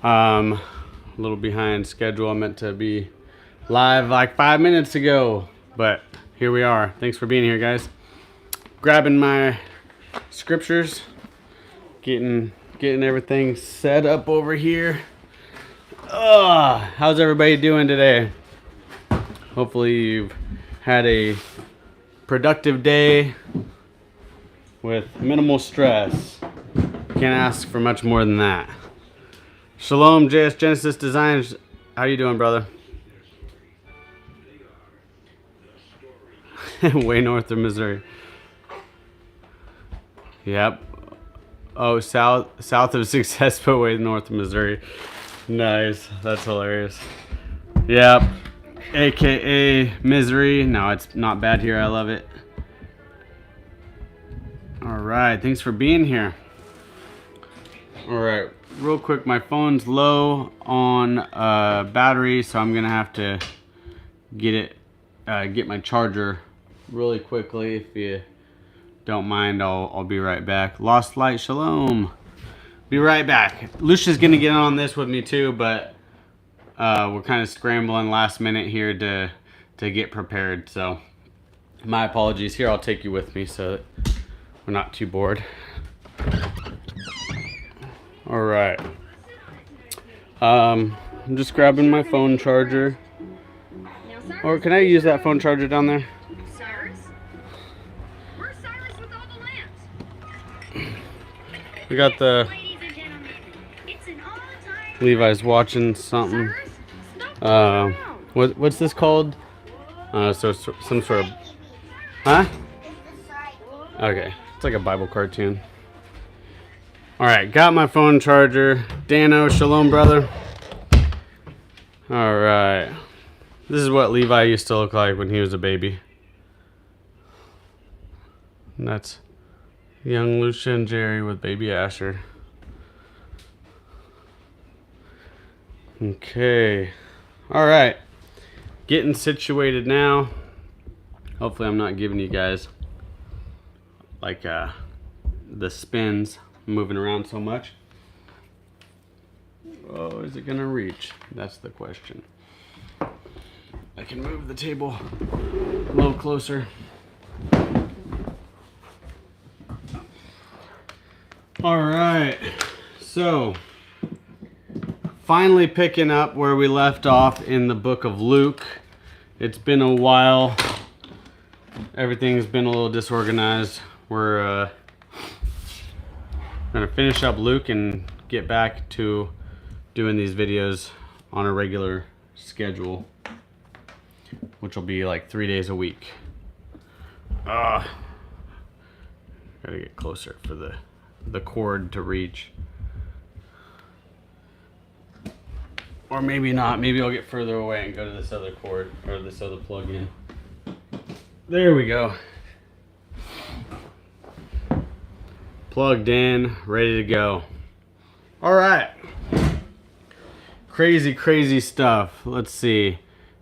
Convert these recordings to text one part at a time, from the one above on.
A little behind schedule. I meant to be live like 5 minutes ago, but here we are. Thanks for being here, guys. Grabbing my scriptures, getting everything set up over here. How's everybody doing today? Hopefully you've had a productive day with minimal stress. Can't ask for much more than that. Shalom, JS Genesis Designs. How you doing, brother? Way north of Missouri. Yep. Oh, south of Success, but way north of Missouri. Nice. That's hilarious. Yep. AKA Misery. No, it's not bad here. I love it. All right. Thanks for being here. All right. Real quick, my phone's low on battery, so I'm gonna have to get my charger really quickly. If you don't mind, I'll be right back. Lost Light, shalom. Be right back. Lucia's gonna get on this with me too, but we're kind of scrambling last minute here to get prepared. So my apologies. Here, I'll take you with me so that we're not too bored. All right. I'm just grabbing my phone charger. Or can I use that phone charger down there? Cyrus? Where's Cyrus with all the lamps? We got the Ladies and gentlemen, it's an all-time Levi's watching something. Cyrus, What's this called? So it's some sort of, huh? Okay, it's like a Bible cartoon. All right, got my phone charger. Dano, shalom, brother. All right, this is what Levi used to look like when he was a baby. And that's young Lucia and Jerry with baby Asher. Okay, all right, getting situated now. Hopefully I'm not giving you guys like the spins, moving around so much. Oh, is it gonna reach? That's the question. I can move the table a little closer. All right, so finally picking up where we left off in the book of Luke. It's been a while. Everything's been a little disorganized. We're gonna finish up Luke and get back to doing these videos on a regular schedule, which will be like 3 days a week. Gotta get closer for the cord to reach. Or maybe not. Maybe I'll get further away and go to this other cord or this other plug-in. There we go. Plugged in, ready to go. All right. Crazy stuff. Let's see.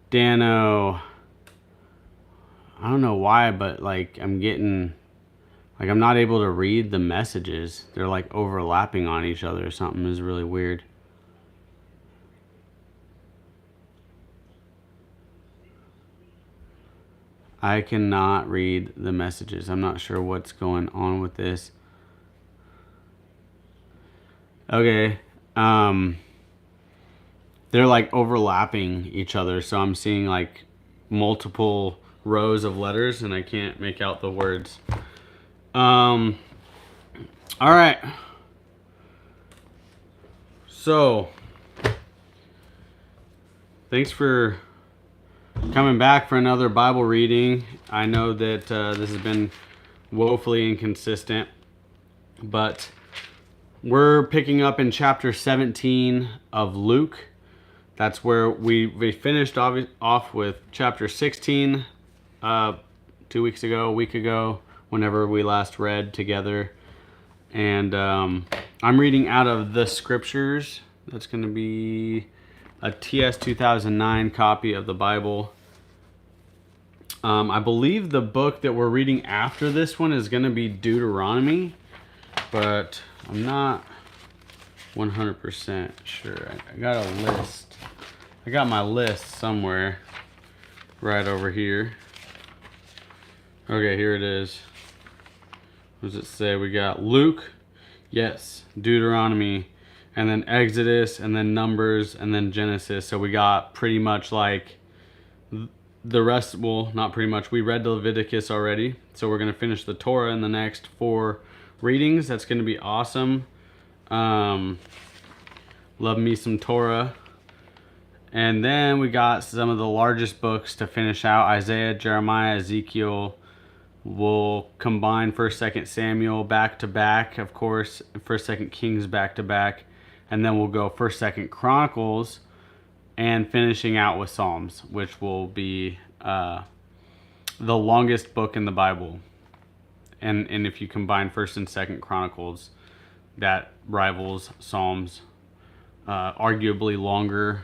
Dano. I don't know why, but like I'm not able to read the messages. They're like overlapping on each other or something. Is really weird. I cannot read the messages. I'm not sure what's going on with this. Okay. They're like overlapping each other, so I'm seeing like multiple rows of letters and I can't make out the words. All right. So, thanks for coming back for another Bible reading. I know that this has been woefully inconsistent, but we're picking up in chapter 17 of Luke. That's where we finished off with chapter 16 a week ago, whenever we last read together. And I'm reading out of the scriptures. That's going to be a TS 2009 copy of the Bible. I believe the book that we're reading after this one is going to be Deuteronomy, but I'm not 100% sure. I got a list. I got my list somewhere right over here. Okay, here it is. What does it say? We got Luke, yes, Deuteronomy, and then Exodus, and then Numbers, and then Genesis. So we got pretty much like the rest. Well, not pretty much. We read Leviticus already, so we're gonna finish the Torah in the next 4 readings. That's gonna be awesome. Love me some Torah. And then we got some of the largest books to finish out: Isaiah, Jeremiah, Ezekiel. We'll combine 1st, 2nd Samuel back to back, of course, 1st, 2nd Kings back to back, and then we'll go 1st, 2nd Chronicles, and finishing out with Psalms, which will be the longest book in the Bible. And if you combine 1st and 2nd Chronicles, that rivals Psalms, arguably longer.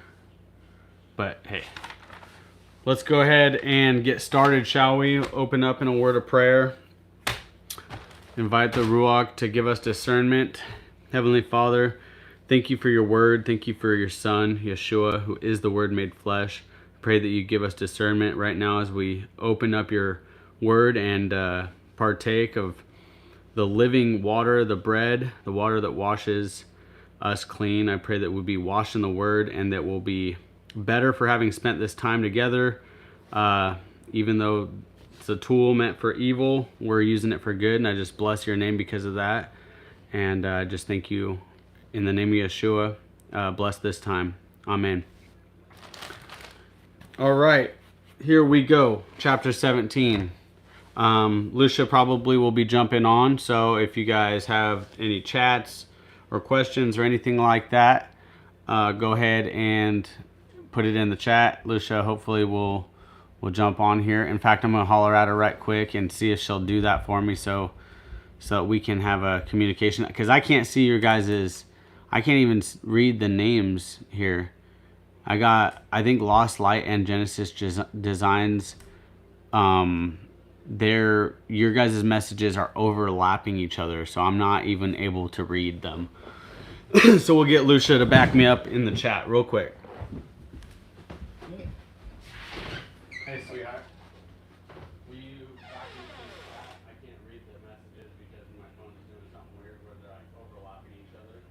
But hey, let's go ahead and get started, shall we? Open up in a word of prayer. Invite the Ruach to give us discernment. Heavenly Father, thank you for your word. Thank you for your Son, Yeshua, who is the Word made flesh. I pray that you give us discernment right now as we open up your word and partake of the living water, the bread, the water that washes us clean. I pray that we'll be washed in the word and that we'll be better for having spent this time together. Even though it's a tool meant for evil, we're using it for good, and I just bless your name because of that. And just thank you in the name of Yeshua. Bless this time. Amen. All right, here we go. Chapter 17. Lucia probably will be jumping on, so if you guys have any chats or questions or anything like that, go ahead and put it in the chat. Lucia hopefully will jump on here. In fact, I'm gonna holler at her right quick and see if she'll do that for me, so we can have a communication, because I can't see your guys's. I can't even read the names here. I think Lost Light and Genesis Designs, your guys' messages are overlapping each other, so I'm not even able to read them. So we'll get Lucia to back me up in the chat real quick. Hey, sweetheart. Will you back me up in the chat? I can't read the messages because my phone is doing something weird where they're like overlapping each other.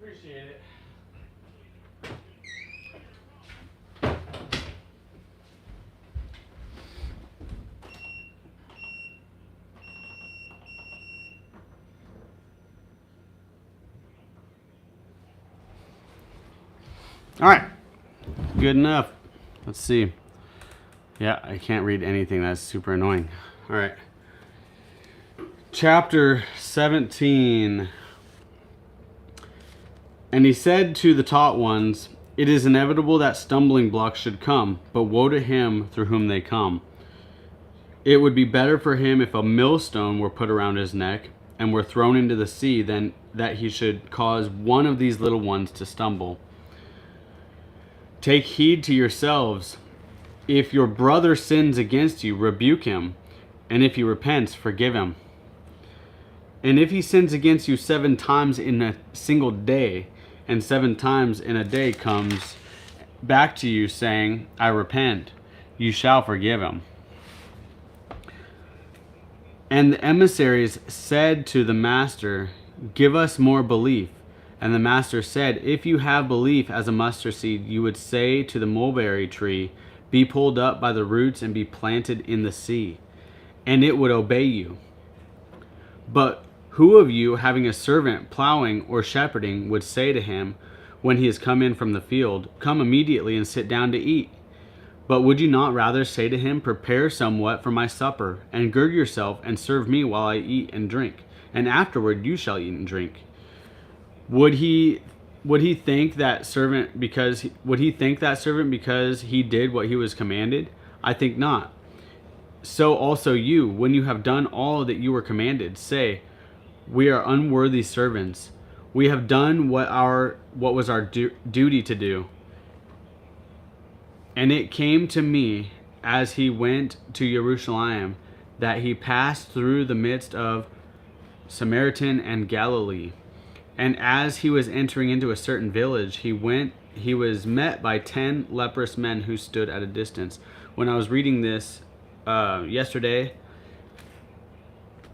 Appreciate it. All right, good enough. Let's see. Yeah, I can't read anything. That's super annoying. All right. Chapter 17. And he said to the taught ones, "It is inevitable that stumbling blocks should come, but woe to him through whom they come. It would be better for him if a millstone were put around his neck and were thrown into the sea than that he should cause one of these little ones to stumble. Take heed to yourselves. If your brother sins against you, rebuke him, and if he repents, forgive him. And if he sins against you 7 times in a single day, and 7 times in a day comes back to you saying, 'I repent,' you shall forgive him." And the emissaries said to the master, "Give us more belief." And the master said, "If you have belief as a mustard seed, you would say to the mulberry tree, 'Be pulled up by the roots and be planted in the sea,' and it would obey you. But who of you, having a servant plowing or shepherding, would say to him, when he has come in from the field, 'Come immediately and sit down to eat'? But would you not rather say to him, 'Prepare somewhat for my supper, and gird yourself, and serve me while I eat and drink, and afterward you shall eat and drink'? Would he thank that servant because he did what he was commanded? I think not. So also you, when you have done all that you were commanded, say, 'We are unworthy servants. We have done what was our duty to do.' And it came to me as he went to Jerusalem that he passed through the midst of Samaritan and Galilee. And as he was entering into a certain village, he was met by 10 leprous men who stood at a distance. When I was reading this yesterday,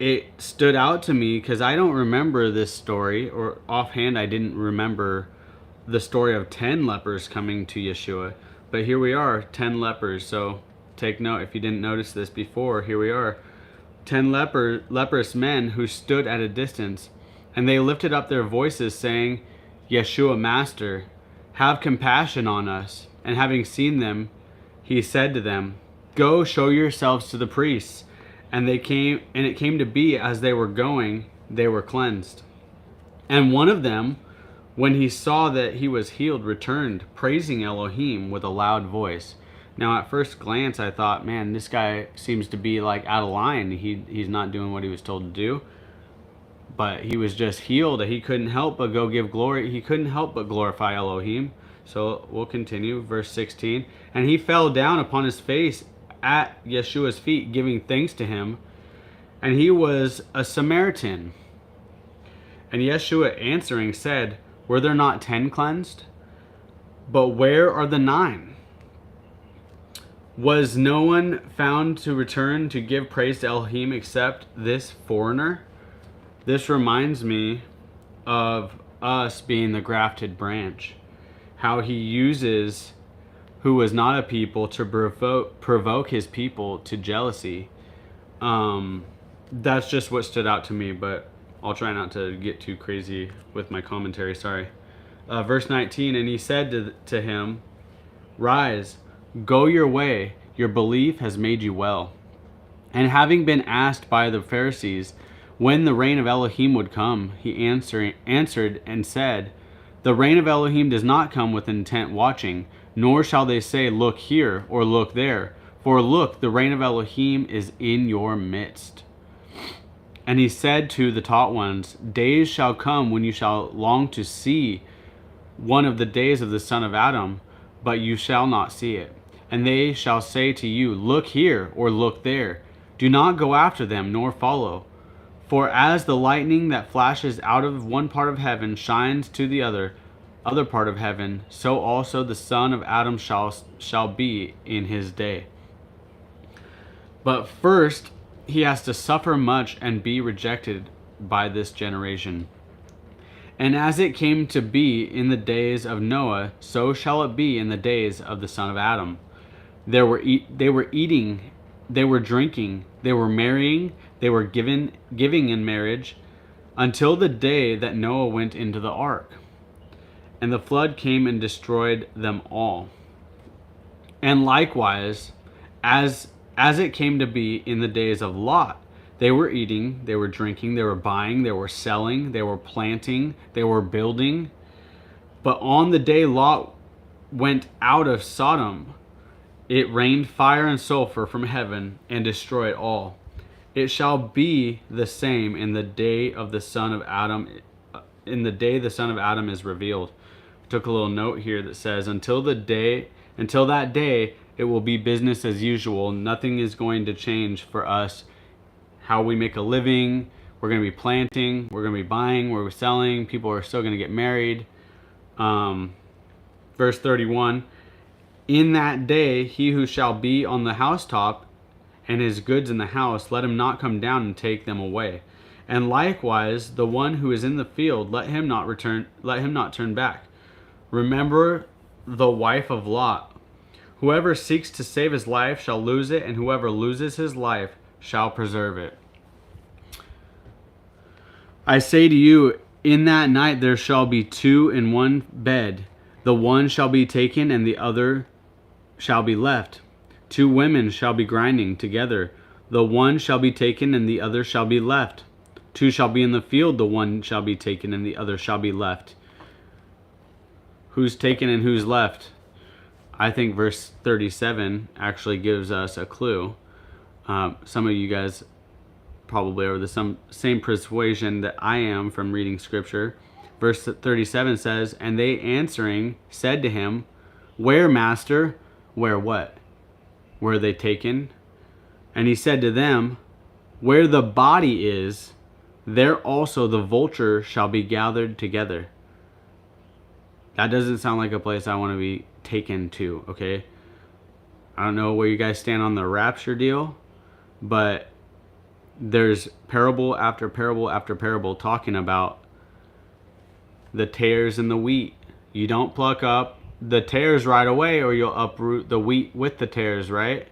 it stood out to me because I don't remember this story, or offhand I didn't remember the story of 10 lepers coming to Yeshua. But here we are, 10 lepers. So take note, if you didn't notice this before, here we are. 10 leprous men who stood at a distance, and they lifted up their voices, saying, Yeshua, Master, have compassion on us. And having seen them, he said to them, Go show yourselves to the priests. And it came to be, as they were going, they were cleansed. And one of them, when he saw that he was healed, returned, praising Elohim with a loud voice. Now, at first glance, I thought, man, this guy seems to be like out of line. He's not doing what he was told to do. But he was just healed. He couldn't help but go give glory. He couldn't help but glorify Elohim. So we'll continue. Verse 16. And he fell down upon his face at Yeshua's feet, giving thanks to him. And he was a Samaritan. And Yeshua answering said, Were there not 10 cleansed? But where are the 9? Was no one found to return to give praise to Elohim except this foreigner? This reminds me of us being the grafted branch. How he uses who was not a people to provoke his people to jealousy. That's just what stood out to me, but I'll try not to get too crazy with my commentary, sorry. Verse 19, and he said to him, Rise, go your way, your belief has made you well. And having been asked by the Pharisees when the reign of Elohim would come, he answered and said, The reign of Elohim does not come with intent watching, nor shall they say, Look here, or look there. For look, the reign of Elohim is in your midst. And he said to the taught ones, Days shall come when you shall long to see one of the days of the son of Adam, but you shall not see it. And they shall say to you, Look here, or look there. Do not go after them, nor follow. For as the lightning that flashes out of one part of heaven shines to the other part of heaven, so also the son of Adam shall be in his day. But first, he has to suffer much and be rejected by this generation. And as it came to be in the days of Noah, so shall it be in the days of the son of Adam. They were eating, they were drinking, they were marrying, they were giving in marriage, until the day that Noah went into the ark. And the flood came and destroyed them all. And likewise, as it came to be in the days of Lot, they were eating, they were drinking, they were buying, they were selling, they were planting, they were building. But on the day Lot went out of Sodom, it rained fire and sulfur from heaven and destroyed all. It shall be the same in the day of the son of Adam, in the day the son of Adam is revealed. I took a little note here that says, until that day, it will be business as usual. Nothing is going to change for us. How we make a living, we're going to be planting, we're going to be buying, we're selling, people are still going to get married. Verse 31, in that day, he who shall be on the housetop and his goods in the house, let him not come down and take them away. And likewise, the one who is in the field, let him not turn back. Remember the wife of Lot. Whoever seeks to save his life shall lose it, and whoever loses his life shall preserve it. I say to you, in that night there shall be 2 in one bed. The one shall be taken, and the other shall be left. 2 women shall be grinding together. The one shall be taken, and the other shall be left. 2 shall be in the field. The one shall be taken, and the other shall be left. Who's taken and who's left? I think verse 37 actually gives us a clue. Some of you guys probably are the same persuasion that I am from reading scripture. Verse 37 says, and they answering said to him, Where, master? Where what? Were they taken? And he said to them, Where the body is, there also the vulture shall be gathered together. That doesn't sound like a place I want to be taken to, okay? I don't know where you guys stand on the rapture deal, but there's parable after parable after parable talking about the tares and the wheat. You don't pluck up the tares right away, or you'll uproot the wheat with the tares, right?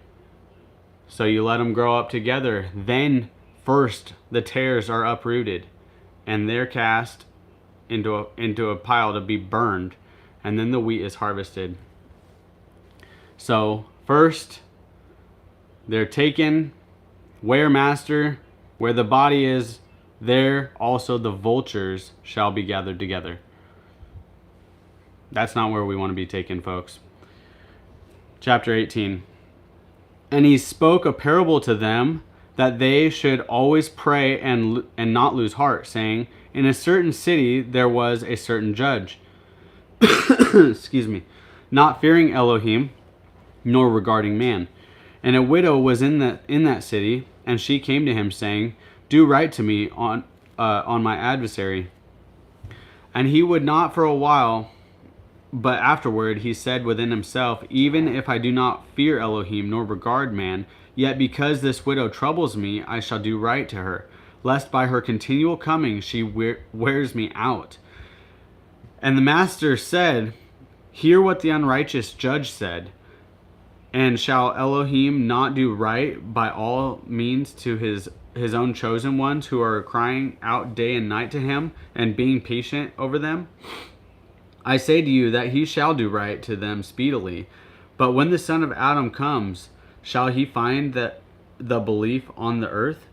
So you let them grow up together. Then first the tares are uprooted and they're cast into a pile to be burned, and then the wheat is harvested. So first they're taken where master, where the body is, there also the vultures shall be gathered together. That's not where we want to be taken, folks. Chapter 18. And he spoke a parable to them, that they should always pray and not lose heart, saying, in a certain city there was a certain judge, excuse me, not fearing Elohim, nor regarding man. And a widow was in that city, and she came to him, saying, do right to me on my adversary. And he would not for a while, but afterward he said within himself, even if I do not fear Elohim nor regard man, yet because this widow troubles me, I shall do right to her, lest by her continual coming she wears me out. And the master said, hear what the unrighteous judge said. And shall Elohim not do right by all means to his own chosen ones, who are crying out day and night to him, and being patient over them? I say to you that he shall do right to them speedily. But when the Son of Adam comes, shall he find the belief on the earth?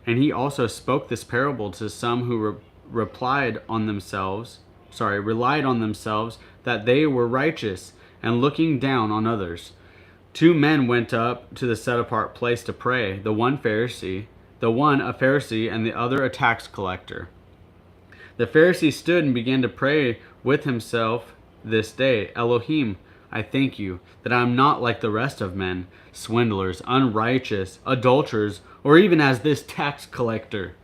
And he also spoke this parable to some who relied on themselves that they were righteous, and looking down on others. 2 men went up to the set apart place to pray, the one a Pharisee, and the other a tax collector. The Pharisee stood and began to pray with himself this day, Elohim, I thank you that I am not like the rest of men, swindlers, unrighteous, adulterers, or even as this tax collector.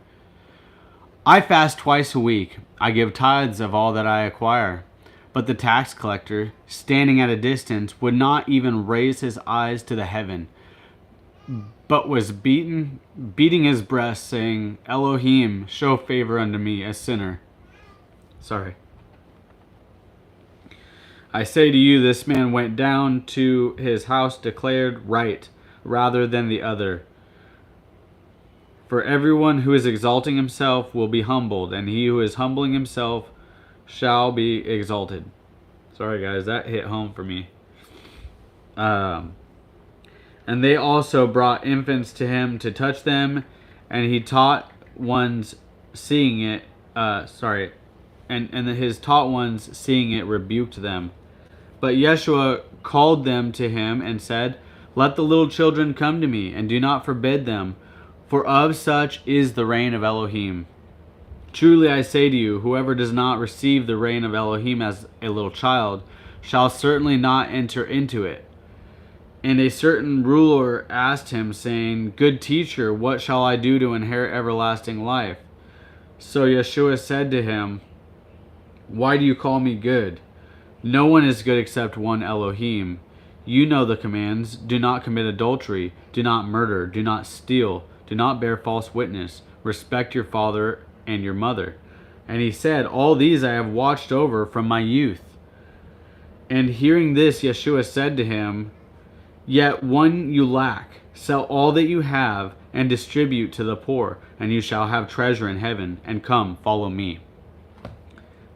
I fast twice a week. I give tithes of all that I acquire. But the tax collector, standing at a distance, would not even raise his eyes to the heaven, but was beating his breast, saying, Elohim, show favor unto me, a sinner. I say to you, this man went down to his house declared right, rather than the other. For everyone who is exalting himself will be humbled, and he who is humbling himself shall be exalted. Sorry guys, that hit home for me. And they also brought infants to him to touch them, and he taught ones seeing it, and his taught ones seeing it rebuked them. But Yeshua called them to him and said, let the little children come to me, and do not forbid them, for of such is the reign of Elohim. Truly I say to you, whoever does not receive the reign of Elohim as a little child shall certainly not enter into it. And a certain ruler asked him, saying, good teacher, what shall I do to inherit everlasting life? So Yeshua said to him, why do you call me good? No one is good except one Elohim. You know the commands. Do not commit adultery. Do not murder. Do not steal. Do not bear false witness. Respect your father and your mother. And he said, all these I have watched over from my youth. And hearing this, Yeshua said to him, yet one you lack. Sell all that you have and distribute to the poor, and you shall have treasure in heaven. And come, follow me.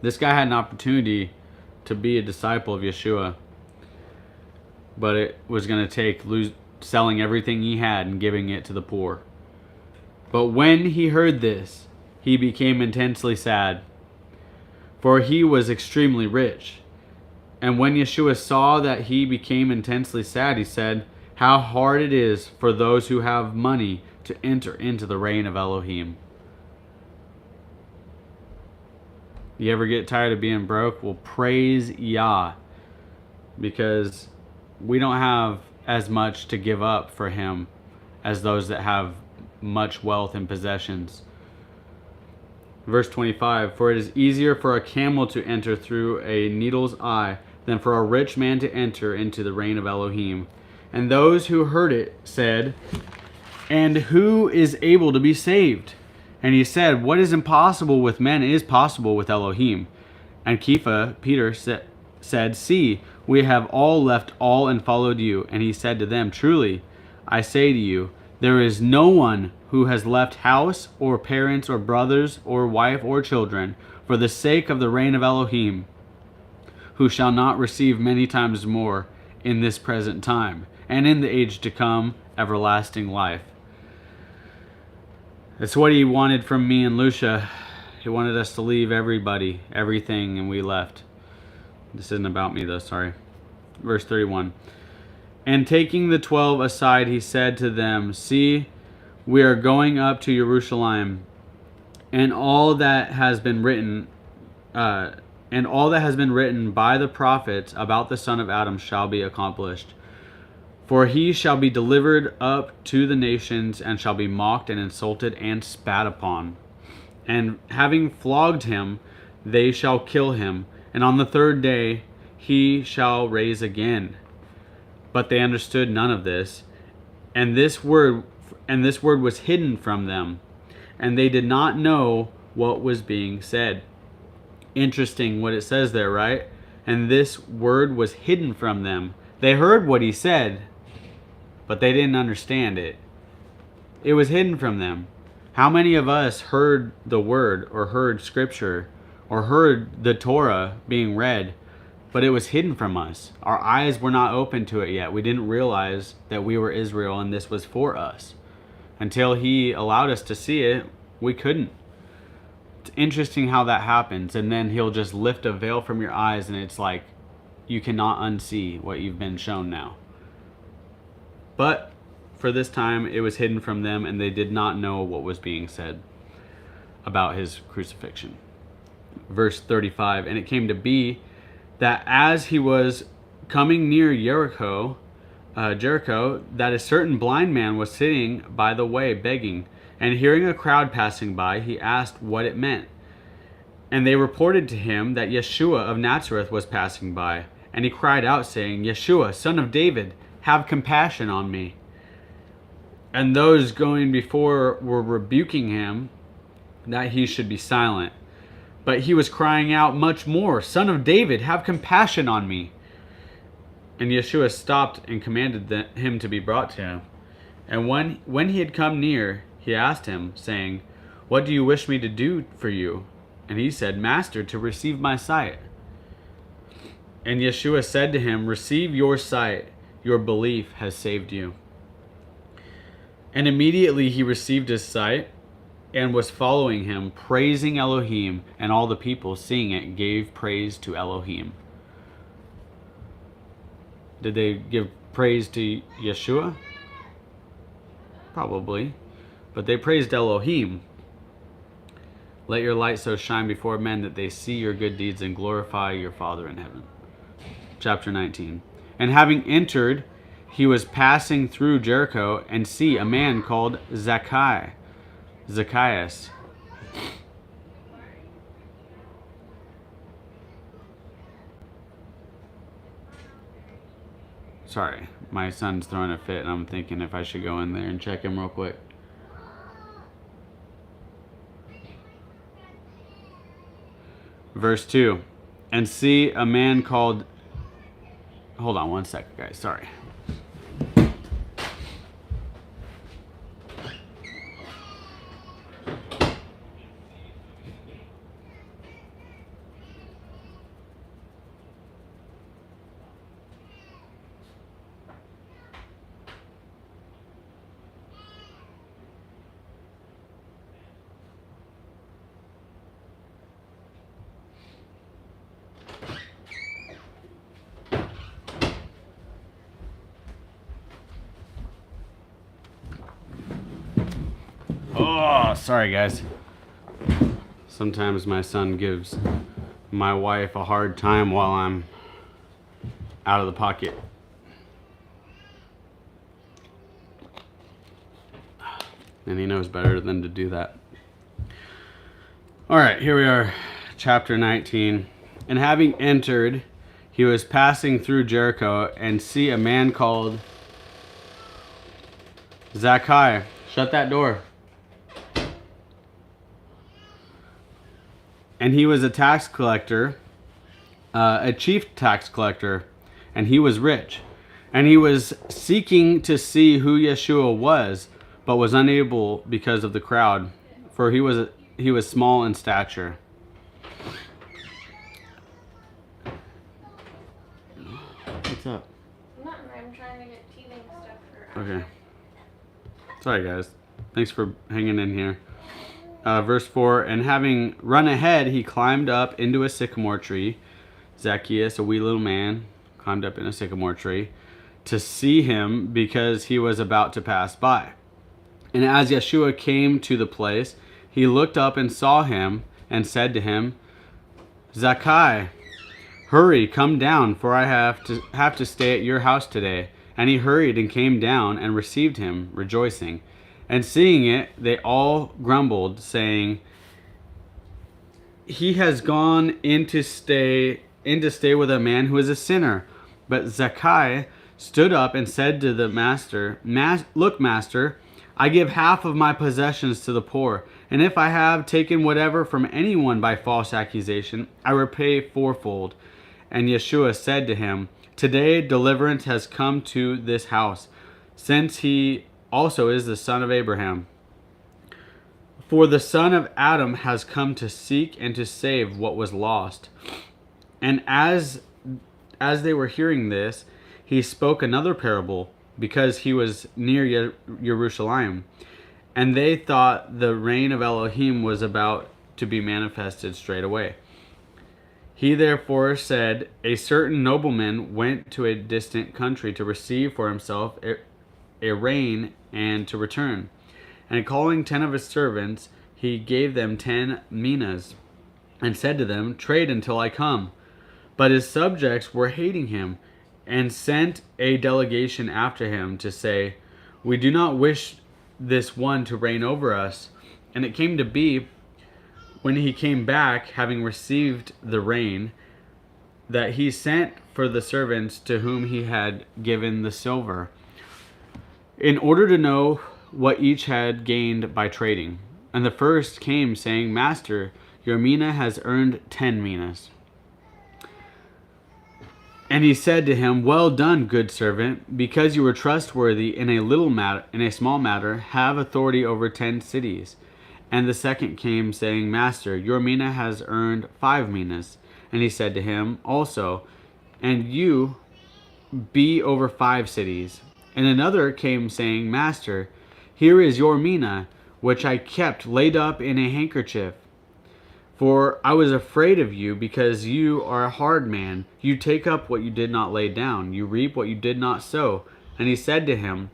This guy had an opportunity to be a disciple of Yeshua, but it was going to take selling everything he had and giving it to the poor. But when he heard this, he became intensely sad, for he was extremely rich. And when Yeshua saw that he became intensely sad, he said, how hard it is for those who have money to enter into the reign of Elohim. You ever get tired of being broke? Well, praise Yah, because we don't have as much to give up for him as those that have much wealth and possessions. Verse 25, for it is easier for a camel to enter through a needle's eye than for a rich man to enter into the reign of Elohim. And those who heard it said, and who is able to be saved? And he said, what is impossible with men is possible with Elohim. And Kepha, Peter, said, see, we have all left all and followed you. And he said to them, truly, I say to you, there is no one who has left house or parents or brothers or wife or children for the sake of the reign of Elohim, who shall not receive many times more in this present time, and in the age to come, everlasting life. That's what he wanted from me and Lucia. He wanted us to leave everybody, everything, and we left. This isn't about me though, sorry. Verse 31. And taking the 12 aside, he said to them, see, we are going up to Jerusalem, and all that has been written, by the prophets about the Son of Adam shall be accomplished. For he shall be delivered up to the nations, and shall be mocked and insulted and spat upon. And having flogged him, they shall kill him, and on the third day he shall rise again. But they understood none of this, and this word was hidden from them, and they did not know what was being said. Interesting what it says there, right? And this word was hidden from them. They heard what he said, but they didn't understand it. It was hidden from them. How many of us heard the word, or heard scripture, or heard the Torah being read, but it was hidden from us? Our eyes were not open to it yet. We didn't realize that we were Israel and this was for us. Until he allowed us to see it, we couldn't. It's interesting how that happens. And then he'll just lift a veil from your eyes, and it's like you cannot unsee what you've been shown now. But for this time, it was hidden from them, and they did not know what was being said about his crucifixion. Verse 35, and it came to be that as he was coming near Jericho, that a certain blind man was sitting by the way begging, and hearing a crowd passing by, he asked what it meant. And they reported to him that Yeshua of Nazareth was passing by, and he cried out, saying, Yeshua, son of David, have compassion on me. And those going before were rebuking him that he should be silent. But he was crying out much more, Son of David, have compassion on me. And Yeshua stopped and commanded him to be brought to him. And when he had come near, he asked him, saying, what do you wish me to do for you? And he said, Master, to receive my sight. And Yeshua said to him, receive your sight, your belief has saved you. And immediately he received his sight, and was following him, praising Elohim, and all the people, seeing it, gave praise to Elohim. Did they give praise to Yeshua? Probably. But they praised Elohim. Let your light so shine before men that they see your good deeds and glorify your Father in heaven. Chapter 19. And having entered, he was passing through Jericho, and see a man called Zacchaeus. Sorry, my son's throwing a fit, and I'm thinking if I should go in there and check him real quick. Verse 2. And see a man called... Hold on one second, guys. Sorry. Oh, sorry guys. Sometimes my son gives my wife a hard time while I'm out of the pocket. And he knows better than to do that. All right, here we are, chapter 19. And having entered, he was passing through Jericho, and see a man called Zacchaeus. Shut that door. And he was a tax collector, a chief tax collector, and he was rich. And he was seeking to see who Yeshua was, but was unable because of the crowd, for he was small in stature. What's up? Nothing. I'm trying to get teething stuff for. Okay. Sorry, guys. Thanks for hanging in here. Verse 4, and having run ahead, he climbed up into a sycamore tree. Zacchaeus, a wee little man, climbed up in a sycamore tree to see him, because he was about to pass by. And as Yeshua came to the place, he looked up and saw him, and said to him, Zacchaeus, hurry, come down, for I have to stay at your house today. And he hurried and came down and received him, rejoicing. And seeing it, they all grumbled, saying, he has gone in to stay with a man who is a sinner. But Zacchaeus stood up and said to the master, Look, master, I give half of my possessions to the poor, and if I have taken whatever from anyone by false accusation, I repay fourfold. And Yeshua said to him, Today deliverance has come to this house, since he also is the son of Abraham. For the son of Adam has come to seek and to save what was lost. And as they were hearing this, he spoke another parable, because he was near Jerusalem, and they thought the reign of Elohim was about to be manifested straight away. He therefore said, A certain nobleman went to a distant country to receive for himself a rain and to return. And calling 10 of his servants, he gave them 10 minas, and said to them, Trade until I come. But his subjects were hating him, and sent a delegation after him to say, We do not wish this one to reign over us. And it came to be, when he came back, having received the rain, that he sent for the servants to whom he had given the silver, in order to know what each had gained by trading. And the first came, saying, Master, your mina has earned 10 minas. And he said to him, Well done, good servant, because you were trustworthy in a small matter, have authority over 10 cities. And the second came, saying, Master, your mina has earned 5 minas. And he said to him also, And you be over 5 cities. And another came, saying, Master, here is your mina, which I kept laid up in a handkerchief. For I was afraid of you, because you are a hard man. You take up what you did not lay down. You reap what you did not sow. And he said to him,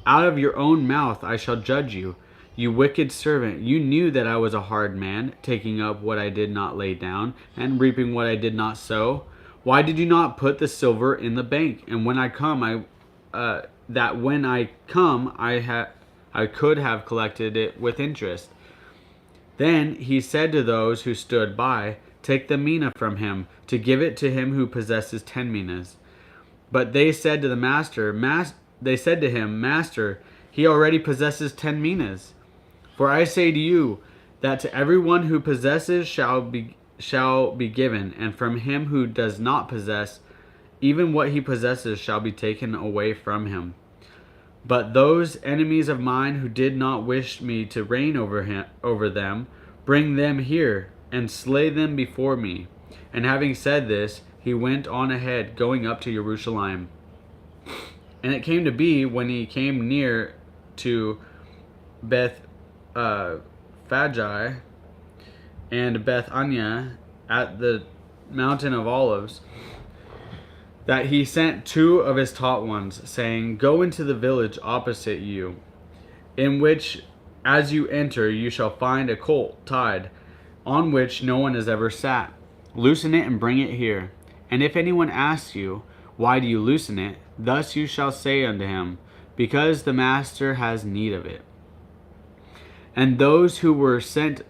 Out of your own mouth I shall judge you. You wicked servant, you knew that I was a hard man, taking up what I did not lay down, and reaping what I did not sow. Why did you not put the silver in the bank? And when I come, I could have collected it with interest. Then he said to those who stood by, Take the mina from him, to give it to him who possesses 10 minas. But they said to him, Master, he already possesses 10 minas. For I say to you, that to everyone who possesses shall be given, and from him who does not possess, even what he possesses shall be taken away from him. But those enemies of mine who did not wish me to reign over them, bring them here, and slay them before me. And having said this, he went on ahead, going up to Jerusalem. And it came to be, when he came near to Bethphage and Bethania at the mountain of Olives, that he sent 2 of his taught ones, saying, Go into the village opposite you, in which as you enter you shall find a colt tied, on which no one has ever sat. Loosen it and bring it here. And if anyone asks you, Why do you loosen it? Thus you shall say unto him, Because the master has need of it. And those who were sent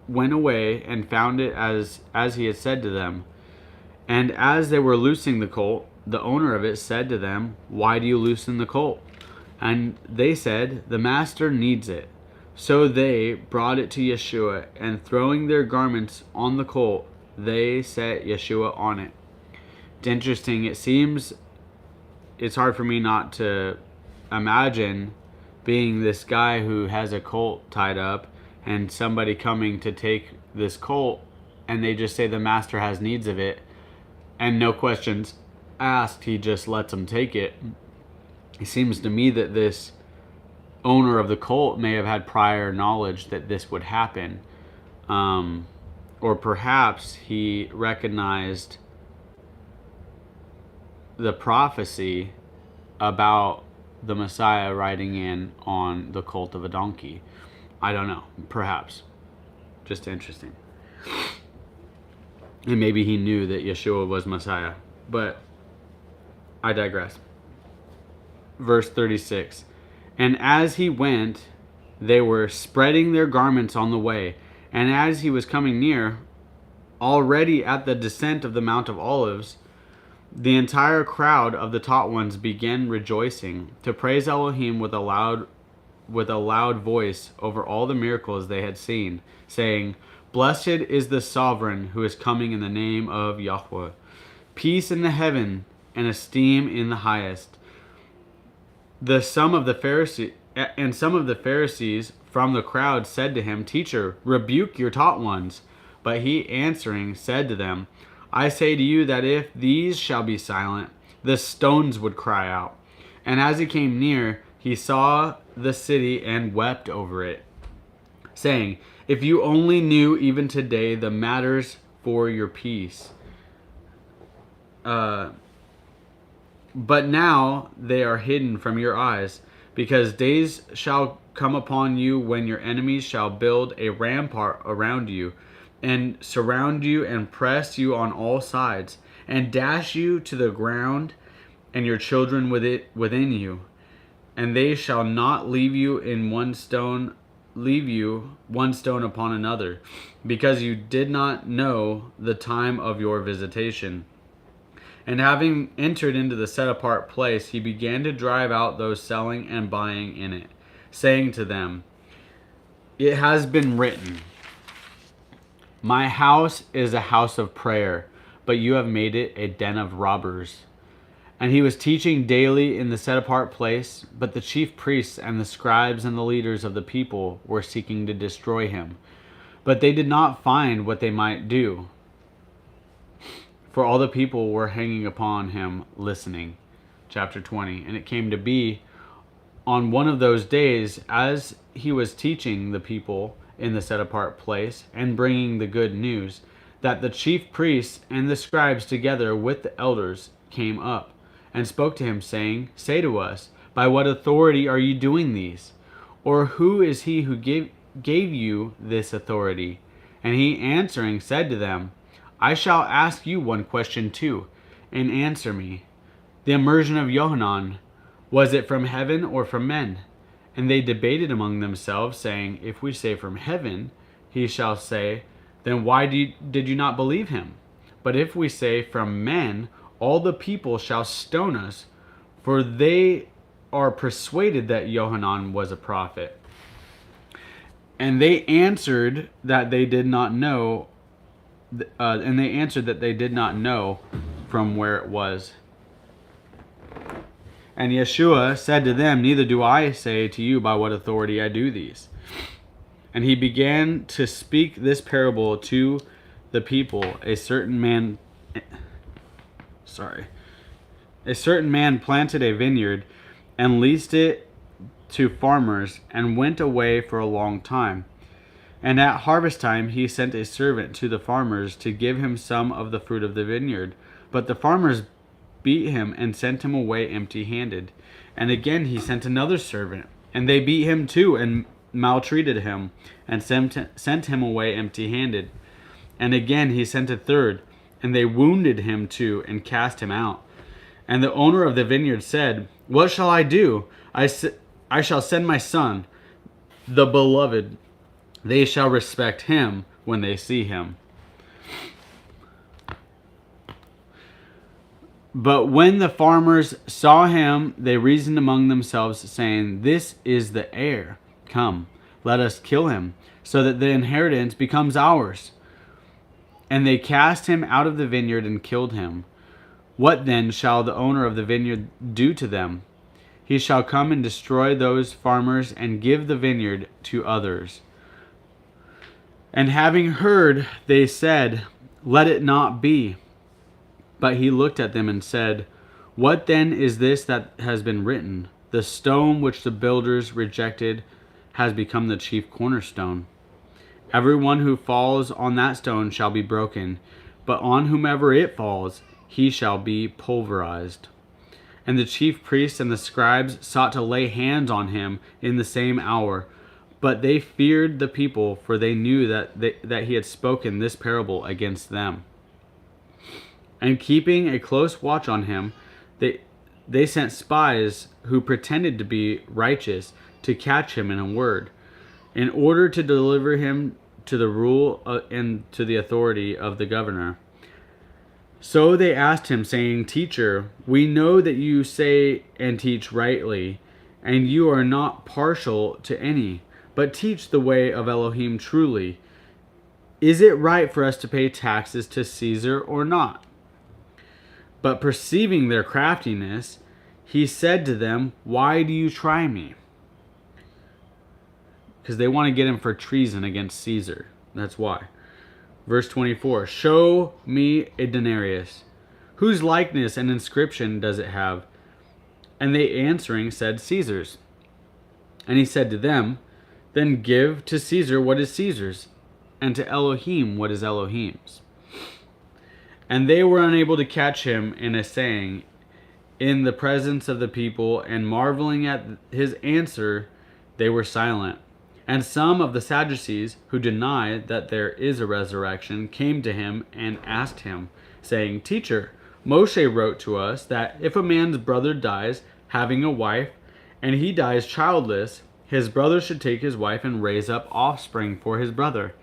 went away and found it as he had said to them. And as they were loosing the colt, the owner of it said to them, "Why do you loosen the colt?" And they said, "The master needs it." So they brought it to Yeshua, and throwing their garments on the colt, they set Yeshua on it. It's interesting. It's hard for me not to imagine being this guy who has a colt tied up and somebody coming to take this colt, and they just say the master has needs of it, and no questions asked, he just lets them take it. It seems to me that this owner of the colt may have had prior knowledge that this would happen, or perhaps he recognized the prophecy about the Messiah riding in on the colt of a donkey. I don't know. Perhaps. Just interesting. And maybe he knew that Yeshua was Messiah. But I digress. Verse 36. And as he went, they were spreading their garments on the way. And as he was coming near, already at the descent of the Mount of Olives, the entire crowd of the taught ones began rejoicing to praise Elohim with a loud voice over all the miracles they had seen, saying, "Blessed is the sovereign who is coming in the name of Yahweh. Peace in the heaven and esteem in the highest." Some of the Pharisees from the crowd said to him, "Teacher, rebuke your taught ones." But he answering said to them, "I say to you that if these shall be silent, the stones would cry out." And as he came near, he saw the city and wept over it, saying, "If you only knew even today the matters for your peace. But now they are hidden from your eyes, because days shall come upon you when your enemies shall build a rampart around you, and surround you and press you on all sides, and dash you to the ground, and your children within you. And they shall not leave you one stone upon another, because you did not know the time of your visitation." And having entered into the set apart place, he began to drive out those selling and buying in it, saying to them, "It has been written, 'My house is a house of prayer,' but you have made it a den of robbers." And he was teaching daily in the set apart place, but the chief priests and the scribes and the leaders of the people were seeking to destroy him. But they did not find what they might do, for all the people were hanging upon him listening. Chapter 20. And it came to be on one of those days, as he was teaching the people in the set apart place and bringing the good news, that the chief priests and the scribes together with the elders came up and spoke to him, saying, "Say to us, by what authority are you doing these? Or who is he who gave you this authority?" And he answering said to them, "I shall ask you one question too, and answer me. The immersion of Yohanan, was it from heaven or from men?" And they debated among themselves, saying, "If we say from heaven, he shall say, then why did you not believe him? But if we say from men, all the people shall stone us, for they are persuaded that Yohanan was a prophet." And they answered that they did not know. And they answered that they did not know from where it was. And Yeshua said to them, "Neither do I say to you by what authority I do these." And he began to speak this parable to the people. A certain man planted a vineyard and leased it to farmers and went away for a long time. And at harvest time he sent a servant to the farmers to give him some of the fruit of the vineyard. But the farmers beat him and sent him away empty-handed. And again he sent another servant, and they beat him too and maltreated him and sent him away empty-handed. And again he sent a third, and they wounded him too and cast him out. And the owner of the vineyard said, "What shall I do? I shall send my son, the beloved. They shall respect him." when they see him. But when the farmers saw him, they reasoned among themselves, saying, "This is the heir. Come, let us kill him, so that the inheritance becomes ours." And they cast him out of the vineyard and killed him. What then shall the owner of the vineyard do to them? He shall come and destroy those farmers and give the vineyard to others. And having heard, they said, "Let it not be." But he looked at them and said, "What then is this that has been written? The stone which the builders rejected has become the chief cornerstone. Everyone who falls on that stone shall be broken, but on whomever it falls, he shall be pulverized." And the chief priests and the scribes sought to lay hands on him in the same hour, but they feared the people, for they knew that he had spoken this parable against them. And keeping a close watch on him, they sent spies who pretended to be righteous to catch him in a word, in order to deliver him to the rule and to the authority of the governor. So they asked him, saying, "Teacher, we know that you say and teach rightly, and you are not partial to any, but teach the way of Elohim truly. Is it right for us to pay taxes to Caesar or not?" But perceiving their craftiness, he said to them, "Why do you try me?" Because they want to get him for treason against Caesar. That's why. Verse 24, "Show me a denarius. Whose likeness and inscription does it have?" And they answering said, "Caesar's." And he said to them, "Then give to Caesar what is Caesar's, and to Elohim what is Elohim's." And they were unable to catch him in a saying in the presence of the people, and marveling at his answer, they were silent. And some of the Sadducees, who deny that there is a resurrection, came to him and asked him, saying, "Teacher, Moshe wrote to us that if a man's brother dies having a wife, and he dies childless, his brother should take his wife and raise up offspring for his brother.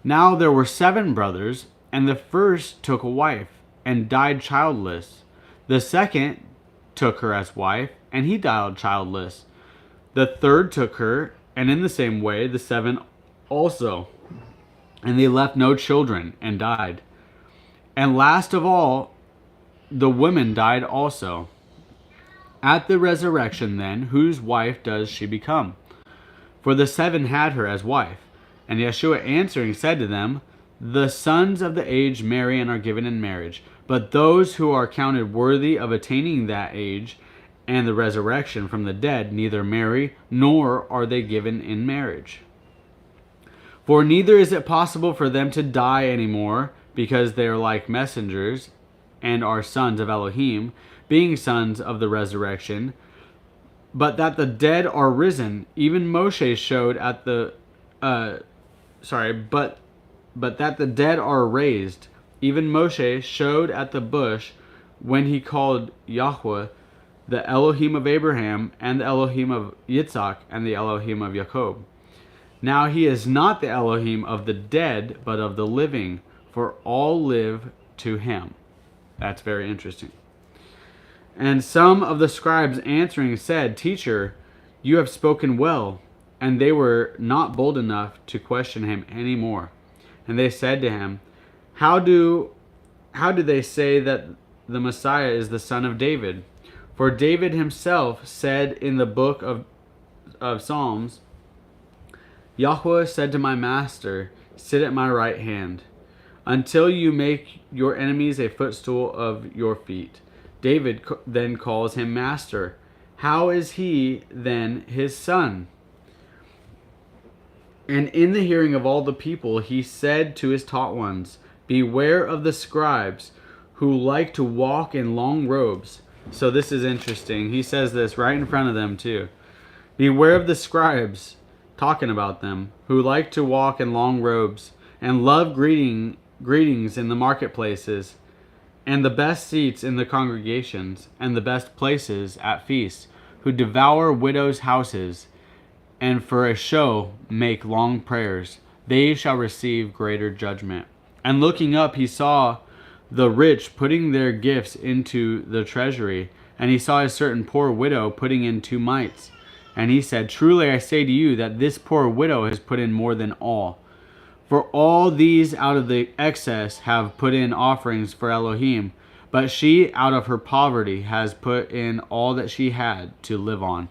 Now there were 7 brothers, and the first took a wife, and died childless. The second took her as wife, and he died childless. The third took her, and in the same way the 7 also. And they left no children, and died. And last of all, the women died also. At the resurrection then, whose wife does she become? For the 7 had her as wife. And Yeshua answering said to them, "The sons of the age marry and are given in marriage, but those who are counted worthy of attaining that age and the resurrection from the dead neither marry, nor are they given in marriage. For neither is it possible for them to die any more, because they are like messengers and are sons of Elohim, being sons of the resurrection, but that the dead are risen. Even Moshe showed at the but that the dead are raised. Even Moshe showed at the bush when he called Yahweh the Elohim of Abraham and the Elohim of Yitzhak and the Elohim of Jacob. Now he is not the Elohim of the dead, but of the living, for all live to him." That's very interesting. And some of the scribes answering said, "Teacher, you have spoken well." And they were not bold enough to question him any more. And they said to him, How do they say that the Messiah is the son of David? For David himself said in the book of Psalms, "Yahweh said to my master, sit at my right hand, until you make your enemies a footstool of your feet." David then calls him master. How is he then his son? And in the hearing of all the people, he said to his taught ones, "Beware of the scribes who like to walk in long robes." So this is interesting. He says this right in front of them too. Beware of the scribes, talking about them, who like to walk in long robes and love greetings in the marketplaces, and the best seats in the congregations, and the best places at feasts, who devour widows' houses, and for a show make long prayers. they shall receive greater judgment. And looking up, he saw the rich putting their gifts into the treasury. And he saw a certain poor widow putting in 2 mites. And he said, Truly I say to you that this poor widow has put in more than all. For all these out of the excess have put in offerings for Elohim. But she out of her poverty has put in all that she had to live on.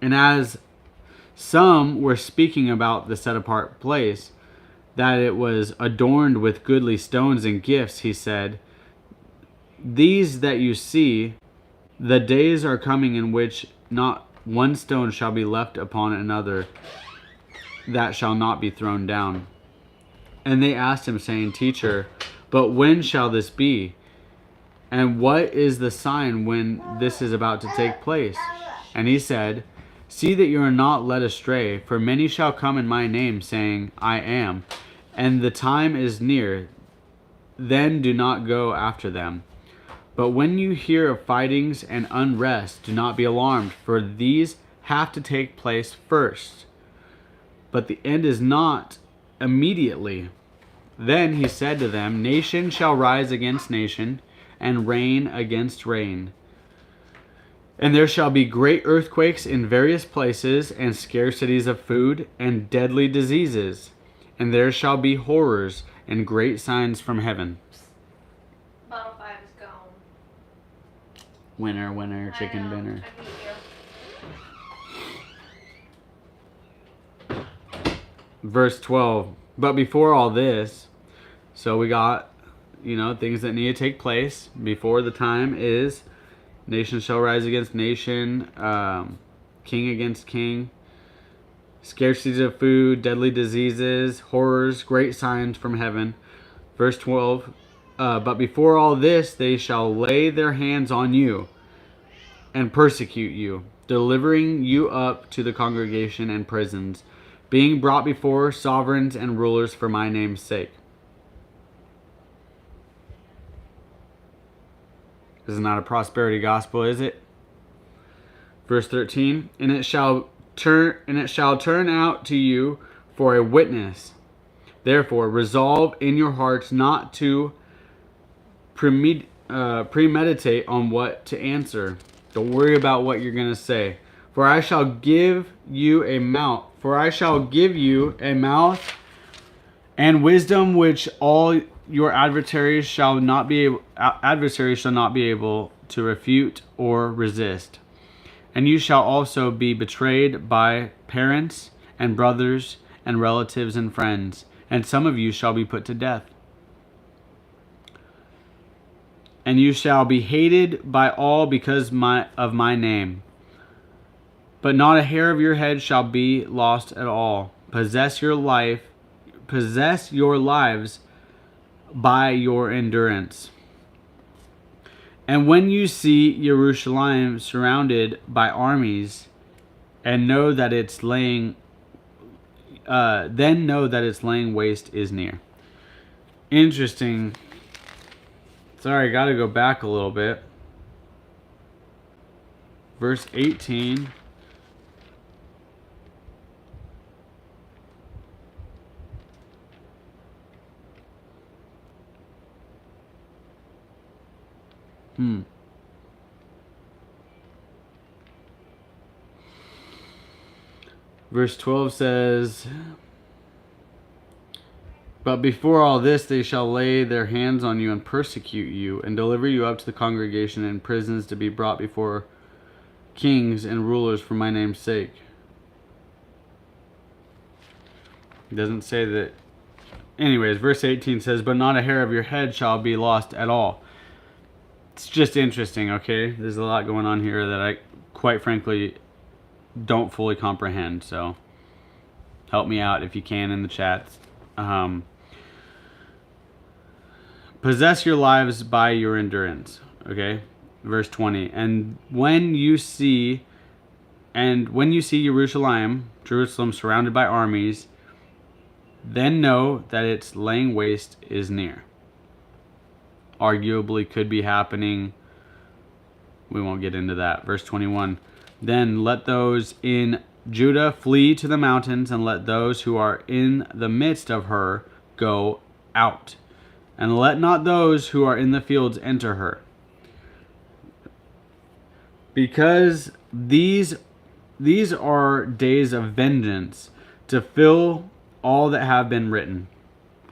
And as some were speaking about the set apart place, that it was adorned with goodly stones and gifts, he said, These that you see, the days are coming in which not one stone shall be left upon another that shall not be thrown down. And they asked him, saying, Teacher, but when shall this be? And what is the sign when this is about to take place? And he said, See that you are not led astray, for many shall come in my name, saying, I am, and the time is near. Then do not go after them. But when you hear of fightings and unrest, do not be alarmed, for these have to take place first. But the end is not immediately. Then he said to them, Nation shall rise against nation, and reign against reign. And there shall be great earthquakes in various places, and scarcities of food, and deadly diseases. And there shall be horrors, and great signs from heaven. Bottle 5 is gone. Winner, winner, chicken I know, dinner. I beat you. Verse 12. But before all this, so we got, things that need to take place before the time is nation shall rise against nation, king against king, scarcities of food, deadly diseases, horrors, great signs from heaven. Verse 12. But before all this, they shall lay their hands on you and persecute you, delivering you up to the congregation and prisons, being brought before sovereigns and rulers for my name's sake. This is not a prosperity gospel, is it? Verse 13, and it shall turn out to you for a witness. Therefore, resolve in your hearts not to premeditate on what to answer. Don't worry about what you're going to say. For I shall give you a mouth. And wisdom which all your adversaries shall not be able to refute or resist. And you shall also be betrayed by parents and brothers and relatives and friends, and some of you shall be put to death. And you shall be hated by all because of my name. But not a hair of your head shall be lost at all. Possess your lives by your endurance. And when you see Jerusalem surrounded by armies, and know that its laying waste is near. Interesting. Sorry, I got to go back a little bit. Verse 18. Verse 12 says, But before all this they shall lay their hands on you and persecute you, and deliver you up to the congregation and prisons to be brought before kings and rulers for my name's sake. It doesn't say that. Anyways, verse 18 says, But not a hair of your head shall be lost at all. It's just interesting, okay? There's a lot going on here that I, quite frankly, don't fully comprehend. So, help me out if you can in the chats. Possess your lives by your endurance, okay? Verse 20. And when you see Jerusalem surrounded by armies, then know that its laying waste is near. Arguably could be happening. We won't get into that. Verse 21. Then let those in Judah, flee to the mountains, and let those who are in the midst of her go out. And let not those who are in the fields enter her. Because these are days of vengeance, to fill all that have been written.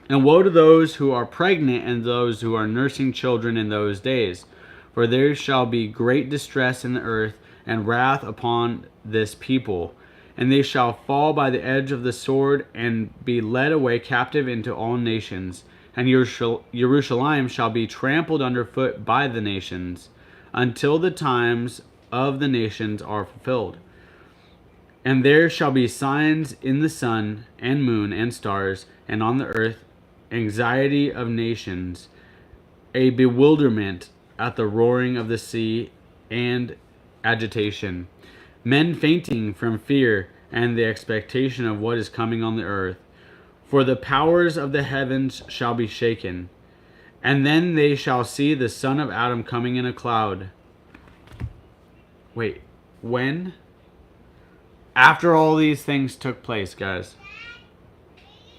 And woe to those who are pregnant and those who are nursing children in those days. For there shall be great distress in the earth, and wrath upon this people. And they shall fall by the edge of the sword, and be led away captive into all nations. And Jerusalem shall be trampled underfoot by the nations, until the times of the nations are fulfilled. And there shall be signs in the sun and moon and stars, and on the earth anxiety of nations, a bewilderment at the roaring of the sea, and agitation, men fainting from fear and the expectation of what is coming on the earth. For the powers of the heavens shall be shaken. And then they shall see the Son of Adam coming in a cloud. Wait, when? After all these things took place, guys.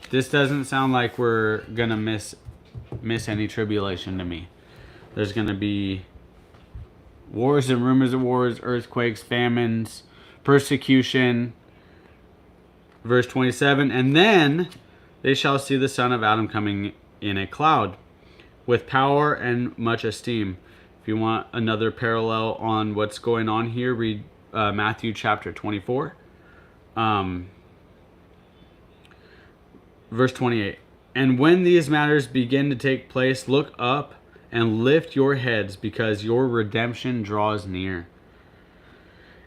This doesn't sound like we're gonna miss any tribulation to me. There's gonna be wars and rumors of wars, earthquakes, famines, persecution. Verse 27, and then they shall see the Son of Adam coming in a cloud, with power and much esteem. If you want another parallel on what's going on here, read Matthew chapter 24. Verse 28. And when these matters begin to take place, look up and lift your heads, because your redemption draws near.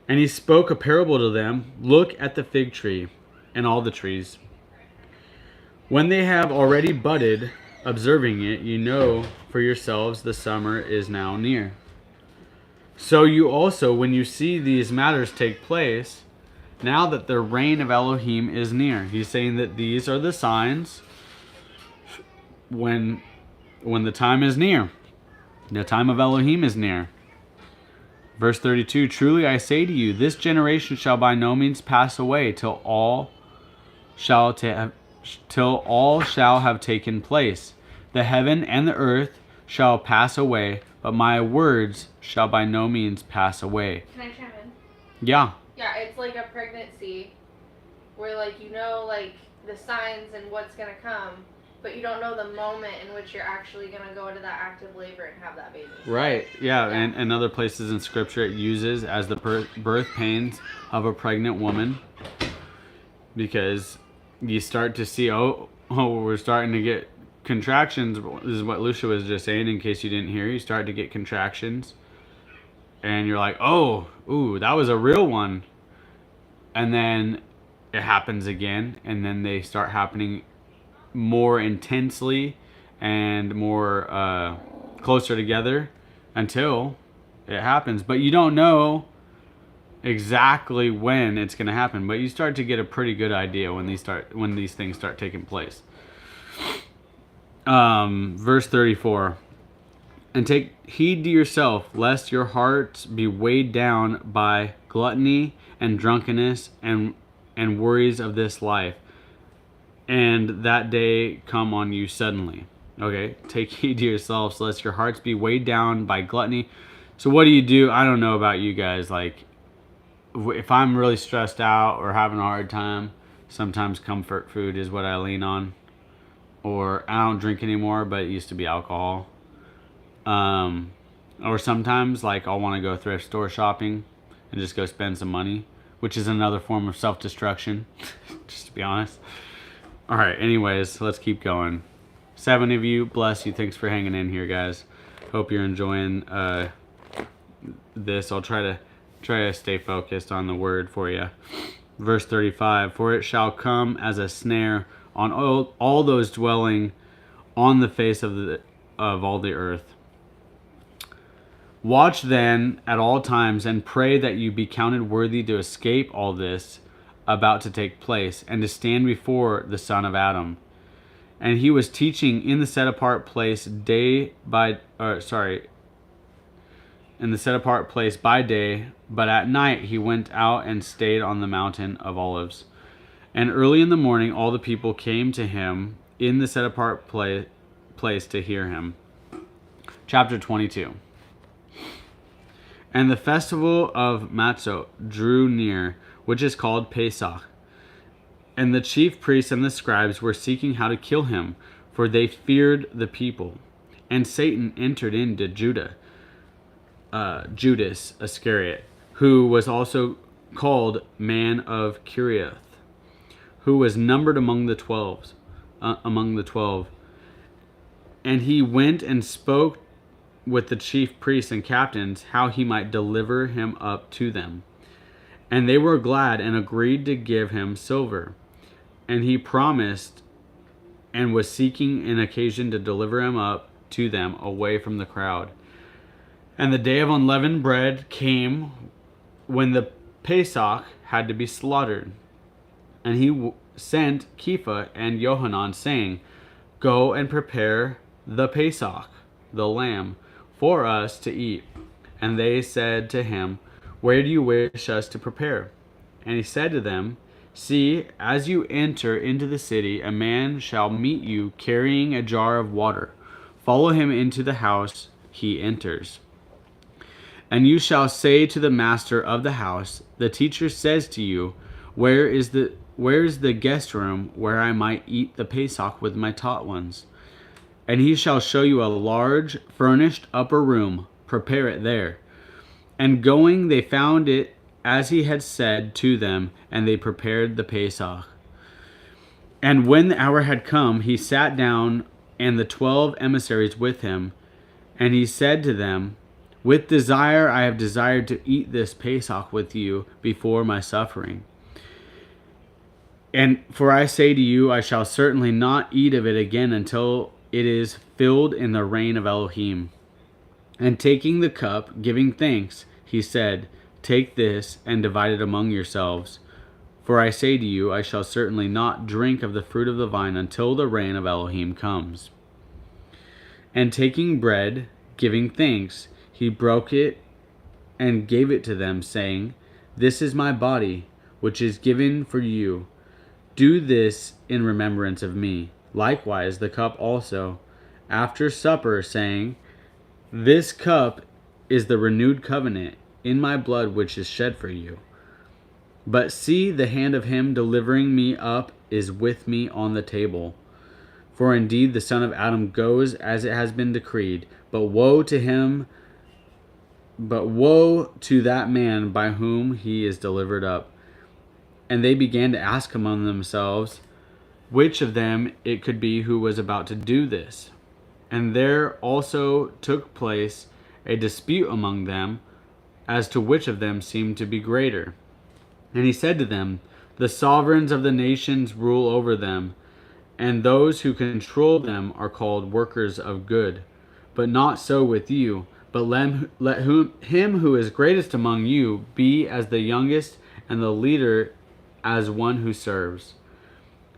And he spoke a parable to them. Look at the fig tree and all the trees. When they have already budded, observing it, you know for yourselves the summer is now near. So you also, when you see these matters take place, now that the reign of Elohim is near. He's saying that these are the signs when the time is near. The time of Elohim is near. Verse 32, truly I say to you, this generation shall by no means pass away till all shall have taken place. The heaven and the earth shall pass away, but my words shall by no means pass away. Can I chime in? Yeah. Yeah, it's like a pregnancy where, like, you know, like, the signs and what's going to come, but you don't know the moment in which you're actually going to go into that active labor and have that baby. Right. Yeah. And other places in Scripture it uses as the birth pains of a pregnant woman, because you start to see, we're starting to get contractions. This is what Lucia was just saying, in case you didn't hear. You start to get contractions, and you're like, ooh, that was a real one. And then it happens again, and then they start happening more intensely and more closer together until it happens. But you don't know exactly when it's going to happen, but you start to get a pretty good idea when these things start taking place. Verse 34. And take heed to yourself, lest your hearts be weighed down by gluttony and drunkenness and worries of this life, and that day come on you suddenly. Okay, take heed to yourselves, lest your hearts be weighed down by gluttony. So what do? I don't know about you guys. Like, if I'm really stressed out or having a hard time, sometimes comfort food is what I lean on. Or I don't drink anymore, but it used to be alcohol. Or sometimes, like, I'll want to go thrift store shopping and just go spend some money, which is another form of self-destruction, just to be honest. All right, anyways, let's keep going. 7 of you, bless you. Thanks for hanging in here, guys. Hope you're enjoying this. I'll try to stay focused on the word for you. Verse 35, for it shall come as a snare on all those dwelling on the face of all the earth. Watch then at all times and pray that you be counted worthy to escape all this about to take place and to stand before the Son of Adam. And he was teaching in the set apart place in the set apart place by day, but at night he went out and stayed on the mountain of Olives. And early in the morning all the people came to him in the set apart place to hear him. Chapter 22. And the festival of Matzot drew near, which is called Pesach. And the chief priests and the scribes were seeking how to kill him, for they feared the people. And Satan entered into Judas Iscariot, who was also called man of Kiriath, who was numbered among the 12. And he went and spoke with the chief priests and captains how he might deliver him up to them. And they were glad and agreed to give him silver. And he promised and was seeking an occasion to deliver him up to them away from the crowd. And the day of unleavened bread came when the Pesach had to be slaughtered. And he sent Kepha and Yohanan, saying, Go and prepare the Pesach, the lamb, for us to eat. And they said to him, Where do you wish us to prepare? And he said to them, See, as you enter into the city, a man shall meet you carrying a jar of water. Follow him into the house he enters. And you shall say to the master of the house, The teacher says to you, Where is the guest room where I might eat the Pesach with my taught ones? And he shall show you a large furnished upper room. Prepare it there. And going, they found it as he had said to them, and they prepared the Pesach. And when the hour had come, he sat down, and the 12 emissaries with him. And he said to them, With desire I have desired to eat this Pesach with you before my suffering. And for I say to you, I shall certainly not eat of it again until it is filled in the reign of Elohim. And taking the cup, giving thanks, he said, Take this and divide it among yourselves. For I say to you, I shall certainly not drink of the fruit of the vine until the reign of Elohim comes. And taking bread, giving thanks, he broke it and gave it to them, saying, This is my body, which is given for you. Do this in remembrance of me. Likewise the cup also, after supper, saying, This cup is the renewed covenant in my blood which is shed for you. But see, the hand of him delivering me up is with me on the table. For indeed the son of Adam goes as it has been decreed, but woe to that man by whom he is delivered up. And they began to ask among themselves, which of them it could be who was about to do this. And there also took place a dispute among them as to which of them seemed to be greater. And he said to them, The sovereigns of the nations rule over them, and those who control them are called workers of good. But not so with you, but let him who is greatest among you be as the youngest, and the leader as one who serves.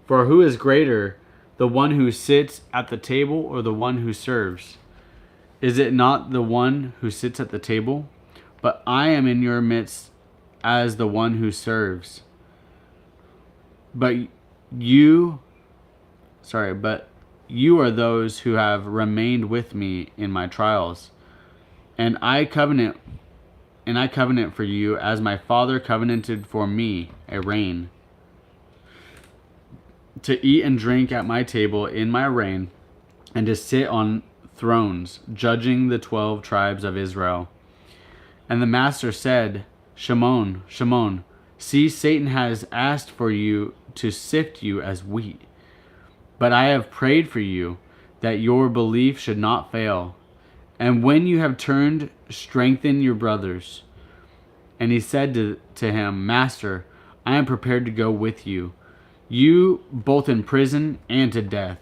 For who is greater, the one who sits at the table or the one who serves? Is it not the one who sits at the table? But I am in your midst as the one who serves. But you are those who have remained with me in my trials. And I covenant for you as my Father covenanted for me a reign, to eat and drink at my table in my reign, and to sit on thrones, judging the 12 tribes of Israel. And the master said, Shimon, Shimon, see, Satan has asked for you to sift you as wheat. But I have prayed for you, that your belief should not fail. And when you have turned, strengthen your brothers. And he said to him, Master, I am prepared to go with you, both in prison and to death.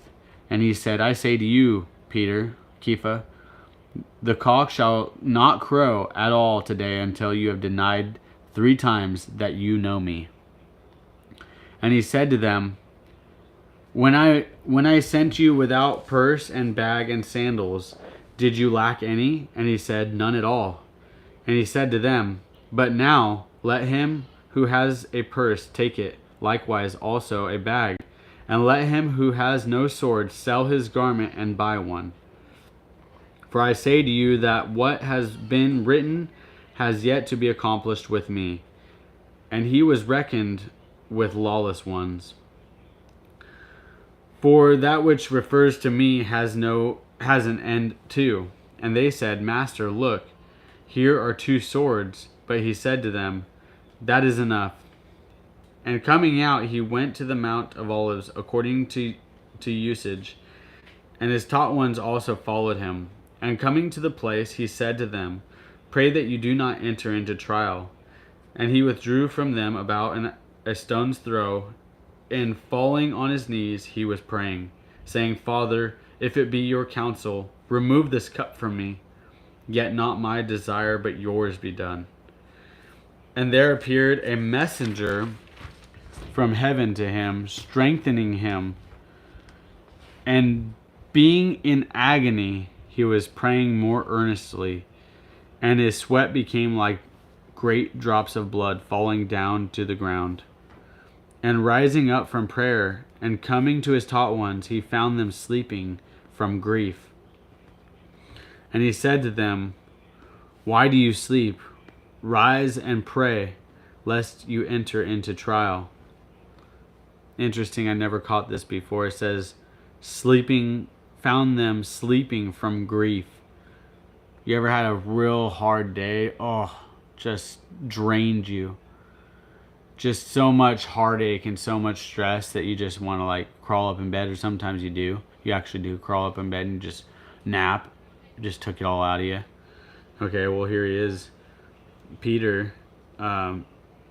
And he said, I say to you, Peter, Kepha, the cock shall not crow at all today until you have denied 3 times that you know me. And he said to them, When I sent you without purse and bag and sandals, did you lack any? And he said, None at all. And he said to them, But now let him who has a purse take it, likewise also a bag. And let him who has no sword sell his garment and buy one. For I say to you that what has been written has yet to be accomplished with me. And he was reckoned with lawless ones. For that which refers to me has an end too. And they said, Master, look, here are 2 swords. But he said to them, That is enough. And coming out, he went to the Mount of Olives according to usage. And his taught ones also followed him. And coming to the place, he said to them, Pray that you do not enter into trial. And he withdrew from them about a stone's throw. And falling on his knees, he was praying, saying, Father, if it be your counsel, remove this cup from me. Yet not my desire, but yours be done. And there appeared a messenger from heaven to him, strengthening him. And being in agony, he was praying more earnestly, and his sweat became like great drops of blood falling down to the ground. And rising up from prayer, and coming to his taught ones, he found them sleeping from grief. And he said to them, Why do you sleep? Rise and pray, lest you enter into trial. Interesting, I never caught this before. It says, found them sleeping from grief. You ever had a real hard day? Oh, just drained you. Just so much heartache and so much stress that you just want to crawl up in bed, or sometimes you do. You actually do crawl up in bed and just nap. It just took it all out of you. Okay, well, here he is. Peter, and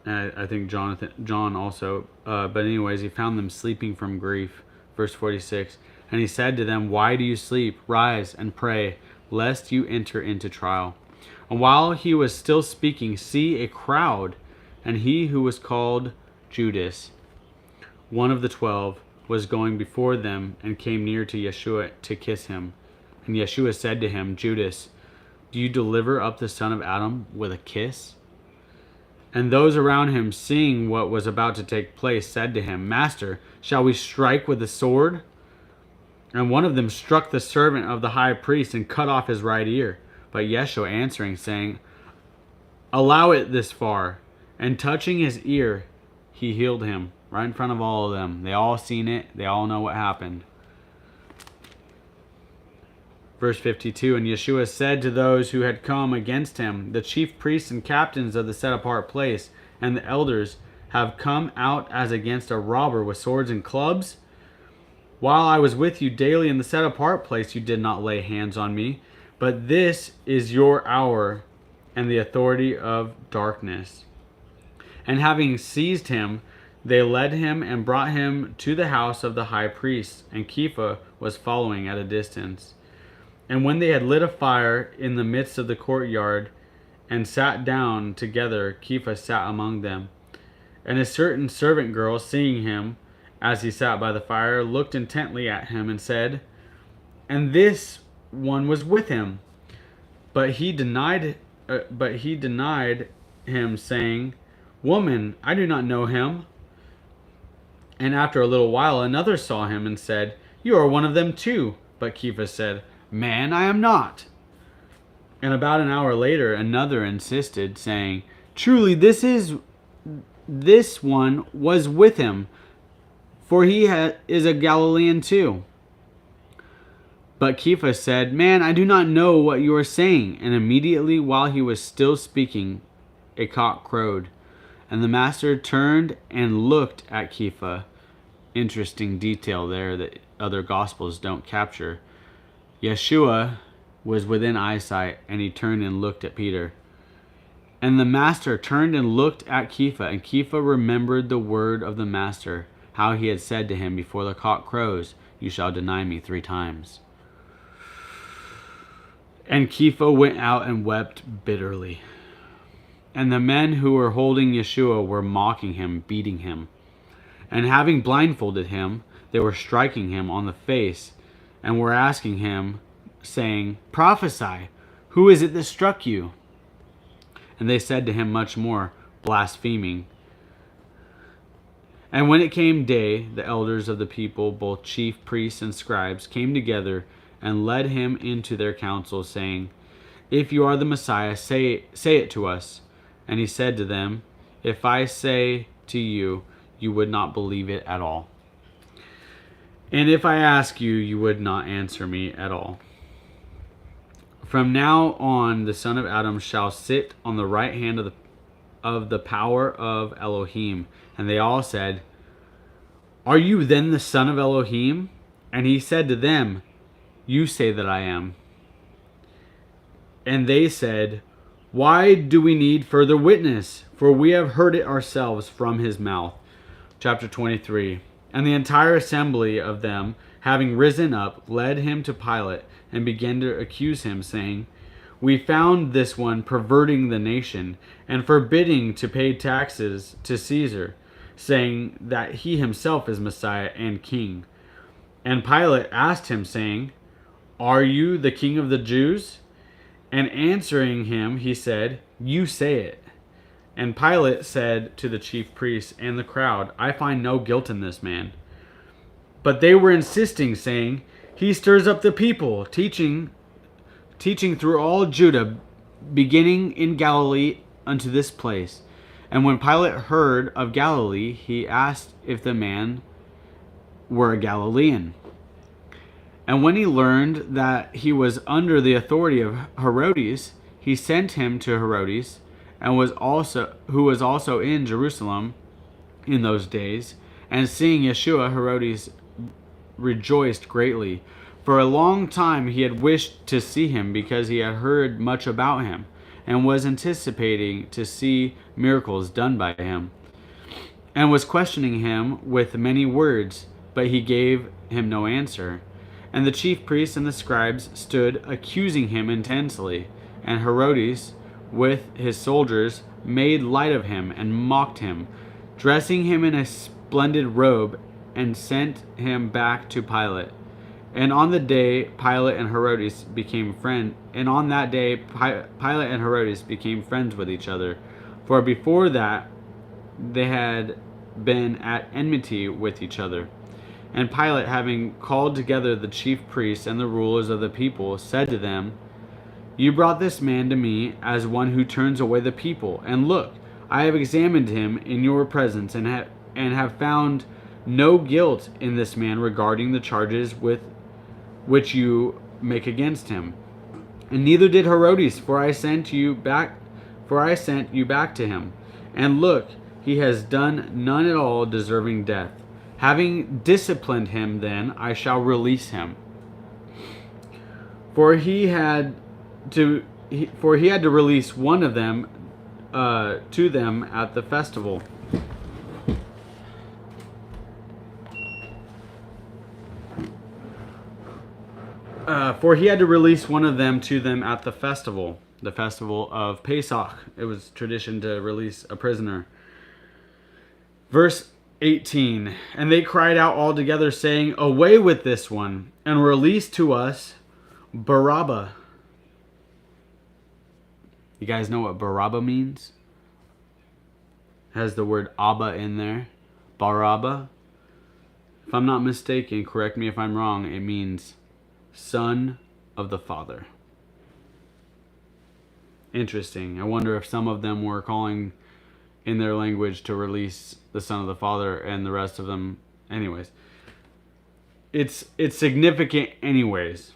I think John also. But anyways, he found them sleeping from grief. Verse 46. And he said to them, Why do you sleep? Rise and pray, lest you enter into trial. And while he was still speaking, see, a crowd, and he who was called Judas, one of the 12, was going before them, and came near to Yeshua to kiss him. And Yeshua said to him, Judas, do you deliver up the son of Adam with a kiss? And those around him, seeing what was about to take place, said to him, Master, shall we strike with the sword? And one of them struck the servant of the high priest and cut off his right ear. But Yeshua answering, saying, Allow it this far. And touching his ear, he healed him right in front of all of them. They all seen it. They all know what happened. Verse 52, And Yeshua said to those who had come against him, The chief priests and captains of the set-apart place, and the elders have come out as against a robber with swords and clubs. While I was with you daily in the set-apart place, you did not lay hands on me. But this is your hour and the authority of darkness. And having seized him, they led him and brought him to the house of the high priest, and Kepha was following at a distance. And when they had lit a fire in the midst of the courtyard and sat down together, Kepha sat among them. And a certain servant girl, seeing him as he sat by the fire, looked intently at him and said, And this one was with him. But he denied him, saying, Woman, I do not know him. And after a little while another saw him and said, You are one of them too. But Kepha said, Man, I am not. And about an hour later another insisted, saying, Truly this one was with him, for he is a Galilean too. But Kepha said, Man, I do not know what you are saying. And immediately while he was still speaking, a cock crowed. And the master turned and looked at Kepha. Interesting detail there that other gospels don't capture. Yeshua was within eyesight, and he turned and looked at Peter. And the master turned and looked at Kepha, and Kepha remembered the word of the master, how he had said to him, Before the cock crows, you shall deny me 3 times. And Kepha went out and wept bitterly. And the men who were holding Yeshua were mocking him, beating him. And having blindfolded him, they were striking him on the face, and were asking him, saying, Prophesy, who is it that struck you? And they said to him much more, blaspheming. And when it came day, the elders of the people, both chief priests and scribes, came together and led him into their council, saying, If you are the Messiah, say it to us. And he said to them, If I say to you, you would not believe it at all. And if I ask you, you would not answer me at all. From now on, the son of Adam shall sit on the right hand of the power of Elohim. And they all said, Are you then the son of Elohim? And he said to them, You say that I am. And they said, Why do we need further witness? For we have heard it ourselves from his mouth. Chapter 23. And the entire assembly of them, having risen up, led him to Pilate, and began to accuse him, saying, We found this one perverting the nation, and forbidding to pay taxes to Caesar, saying that he himself is Messiah and King. And Pilate asked him, saying, Are you the King of the Jews? And answering him, he said, You say it. And Pilate said to the chief priests and the crowd, I find no guilt in this man. But they were insisting, saying, He stirs up the people, teaching through all Judah, beginning in Galilee unto this place. And when Pilate heard of Galilee, he asked if the man were a Galilean. And when he learned that he was under the authority of Herodes, he sent him to Herodes, who was also in Jerusalem in those days. And seeing Yeshua, Herodes rejoiced greatly. For a long time he had wished to see him, because he had heard much about him, and was anticipating to see miracles done by him, and was questioning him with many words, but he gave him no answer. And the chief priests and the scribes stood accusing him intensely. And Herodes, with his soldiers, made light of him and mocked him, dressing him in a splendid robe, and sent him back to Pilate. And on the day Pilate and Herodes became friends. And on that day Pilate and Herodes became friends with each other. For before that they had been at enmity with each other. And Pilate, having called together the chief priests and the rulers of the people, said to them, You brought this man to me as one who turns away the people. And look, I have examined him in your presence, and have found no guilt in this man regarding the charges with which you make against him. And neither did Herodes, for I sent you back to him. And look, he has done none at all deserving death. Having disciplined him, then I shall release him. For he had to release one of them to them at the festival. For he had to release one of them to them at the festival of Pesach. It was tradition to release a prisoner. Verse 18, and they cried out all together, saying, Away with this one, and release to us Barabbas. You guys know what Barabbas means? It has the word Abba in there. Barabbas. If I'm not mistaken, correct me if I'm wrong, it means Son of the Father. Interesting. I wonder if some of them were calling in their language to release the Son of the Father, and the rest of them, anyways. It's significant anyways.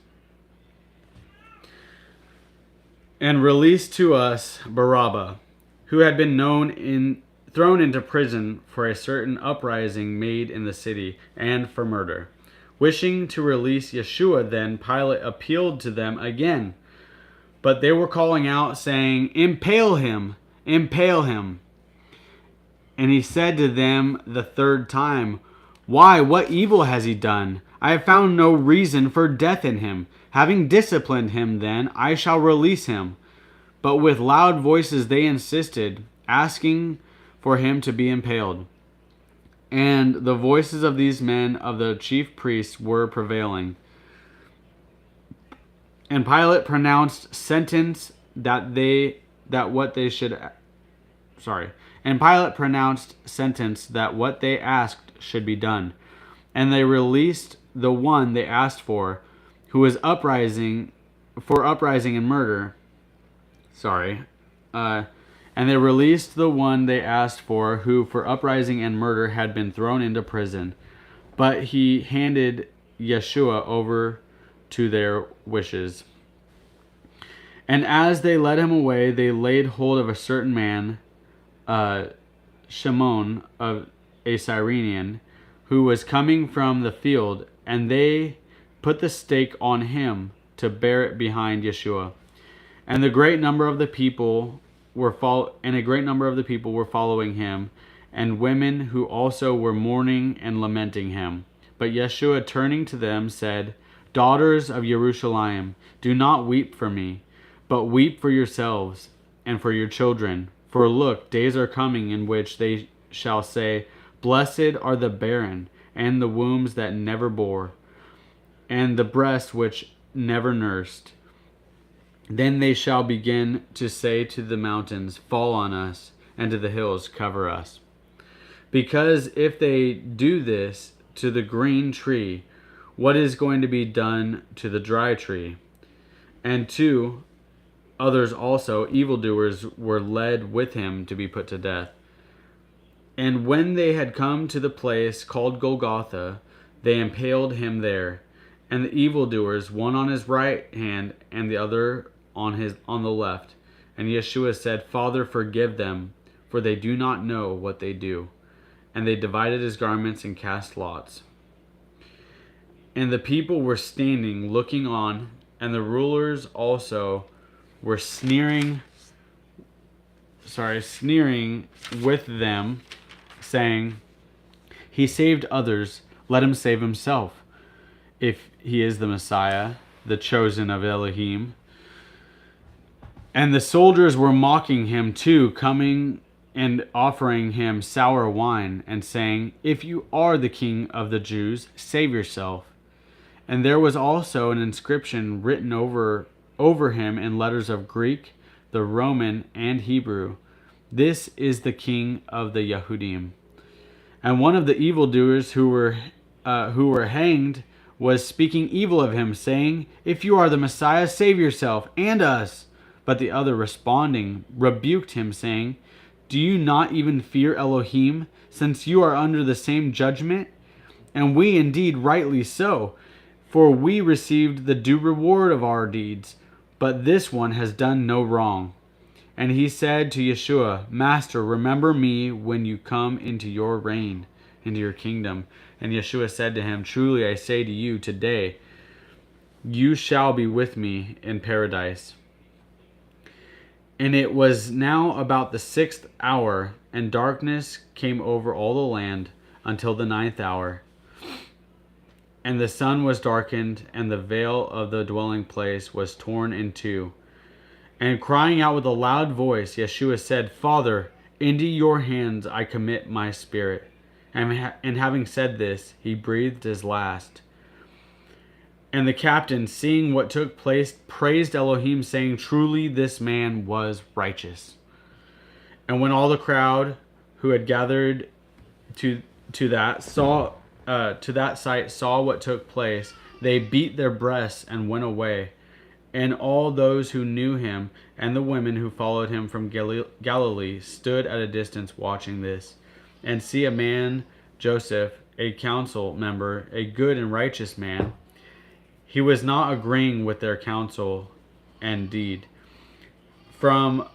And released to us Barabbas, who had been thrown into prison for a certain uprising made in the city, and for murder. Wishing to release Yeshua, then Pilate appealed to them again. But they were calling out, saying, Impale him! Impale him! And he said to them the third time, Why, what evil has he done? I have found no reason for death in him. Having disciplined him, then, I shall release him. But with loud voices they insisted, asking for him to be impaled. And the voices of these men of the chief priests were prevailing. And Pilate pronounced sentence that they that what they should and Pilate pronounced sentence that what they asked should be done. And they released the one they asked for, who was uprising and murder. And they released the one they asked for, who for uprising and murder had been thrown into prison. But he handed Yeshua over to their wishes. And as they led him away, they laid hold of a certain man, Shimon of a Cyrenian, who was coming from the field, and they put the stake on him to bear it behind Yeshua. And a great number of the people were following him, and women who also were mourning and lamenting him. But Yeshua, turning to them, said, "Daughters of Jerusalem, do not weep for me, but weep for yourselves and for your children. For look, days are coming in which they shall say, Blessed are the barren, and the wombs that never bore, and the breasts which never nursed. Then they shall begin to say to the mountains, Fall on us, and to the hills, cover us. Because if they do this to the green tree, what is going to be done to the dry tree? And to others also, evildoers were led with him to be put to death. And when they had come to the place called Golgotha, they impaled him there, and the evildoers, one on his right hand and the other on the left. And Yeshua said, Father, forgive them, for they do not know what they do. And they divided his garments and cast lots. And the people were standing, looking on, and the rulers also were sneering with them, saying, He saved others, let him save himself, if he is the Messiah, the chosen of Elohim. And the soldiers were mocking him too, coming and offering him sour wine, and saying, If you are the king of the Jews, save yourself. And there was also an inscription written over him in letters of Greek, the Roman, and Hebrew, This is the king of the Yehudim. And one of the evildoers who were hanged was speaking evil of him, saying, If you are the Messiah, save yourself and us. But the other, responding, rebuked him, saying, Do you not even fear Elohim, since you are under the same judgment? And we indeed rightly so, for we received the due reward of our deeds, but this one has done no wrong. And he said to Yeshua, Master, remember me when you come into your reign, into your kingdom. And Yeshua said to him, Truly I say to you, today you shall be with me in paradise. And it was now about the 6th hour, and darkness came over all the land until the 9th hour. And the sun was darkened, and the veil of the dwelling place was torn in two. And crying out with a loud voice, Yeshua said, Father, into your hands I commit my spirit. And having said this, he breathed his last. And the captain, seeing what took place, praised Elohim, saying, Truly this man was righteous. And when all the crowd who had gathered to that sight saw what took place, they beat their breasts and went away. And all those who knew him and the women who followed him from Galilee stood at a distance watching this. And see a man, Joseph, a council member, a good and righteous man. He was not agreeing with their counsel and deed. From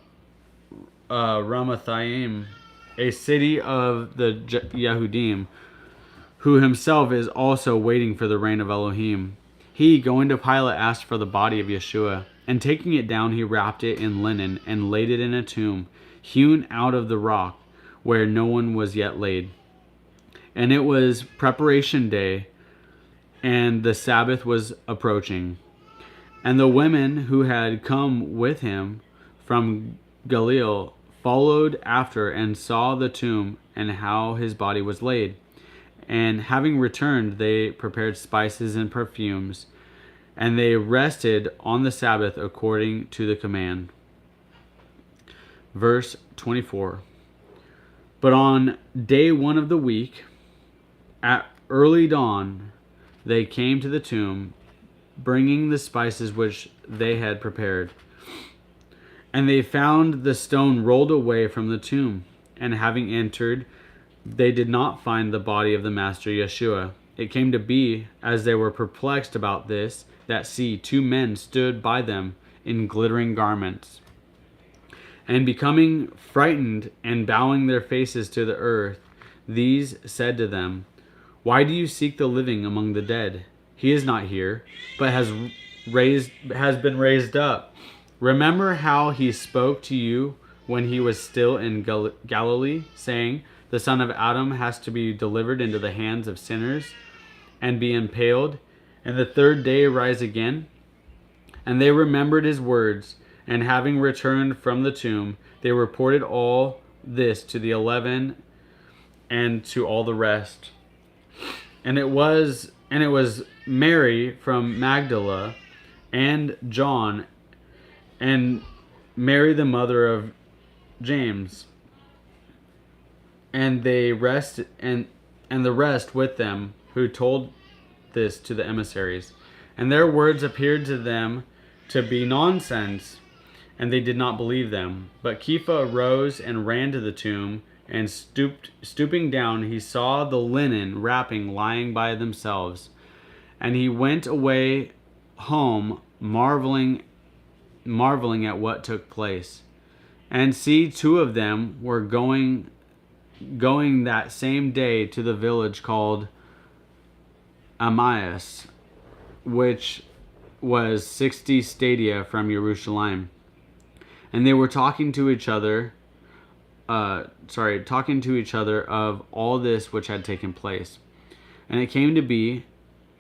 Ramathaim, a city of the Yehudim, who himself is also waiting for the reign of Elohim. He, going to Pilate, asked for the body of Yeshua, and taking it down, he wrapped it in linen and laid it in a tomb, hewn out of the rock, where no one was yet laid. And it was preparation day, and the Sabbath was approaching. And the women who had come with him from Galilee followed after and saw the tomb and how his body was laid. And having returned, they prepared spices and perfumes, and they rested on the Sabbath according to the command. Verse 24. But on day 1 of the week, at early dawn, they came to the tomb, bringing the spices which they had prepared. And they found the stone rolled away from the tomb. And having entered, they did not find the body of the Master Yeshua. It came to be, as they were perplexed about this, that see, 2 men stood by them in glittering garments. And becoming frightened and bowing their faces to the earth, these said to them, Why do you seek the living among the dead? He is not here, but has been raised up. Remember how he spoke to you when he was still in Galilee, saying, The Son of Adam has to be delivered into the hands of sinners and be impaled, and the 3rd day rise again? And they remembered his words, and having returned from the tomb, they reported all this to the 11 and to all the rest. And it was Mary from Magdala, and John, and Mary the mother of James, and the rest with them, who told this to the emissaries. And their words appeared to them to be nonsense, and they did not believe them. But Kepha arose and ran to the tomb, and stooping down, he saw the linen wrapping lying by themselves. And he went away home, marveling at what took place. And see, 2 of them were going that same day to the village called Emmaus, which was 60 stadia from Jerusalem. And they were talking to each other of all this which had taken place. And it came to be,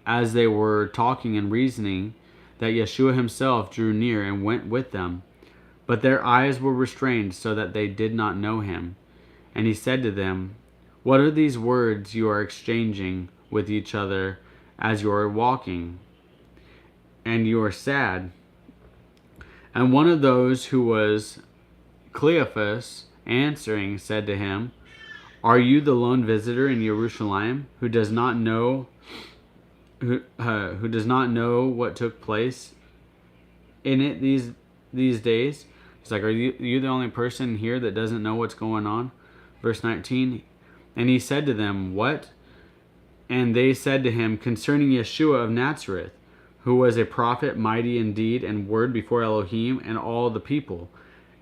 as they were talking and reasoning, that Yeshua himself drew near and went with them. But their eyes were restrained, so that they did not know him. And he said to them, What are these words you are exchanging with each other as you are walking? And you are sad. And one of those who was Cleophas, answering, said to him, Are you the lone visitor in Jerusalem who does not know what took place in it these days? He's like, Are you the only person here that doesn't know what's going on? Verse 19. And he said to them, What? And they said to him, Concerning Yeshua of Nazareth, who was a prophet, mighty in deed and word before Elohim and all the people,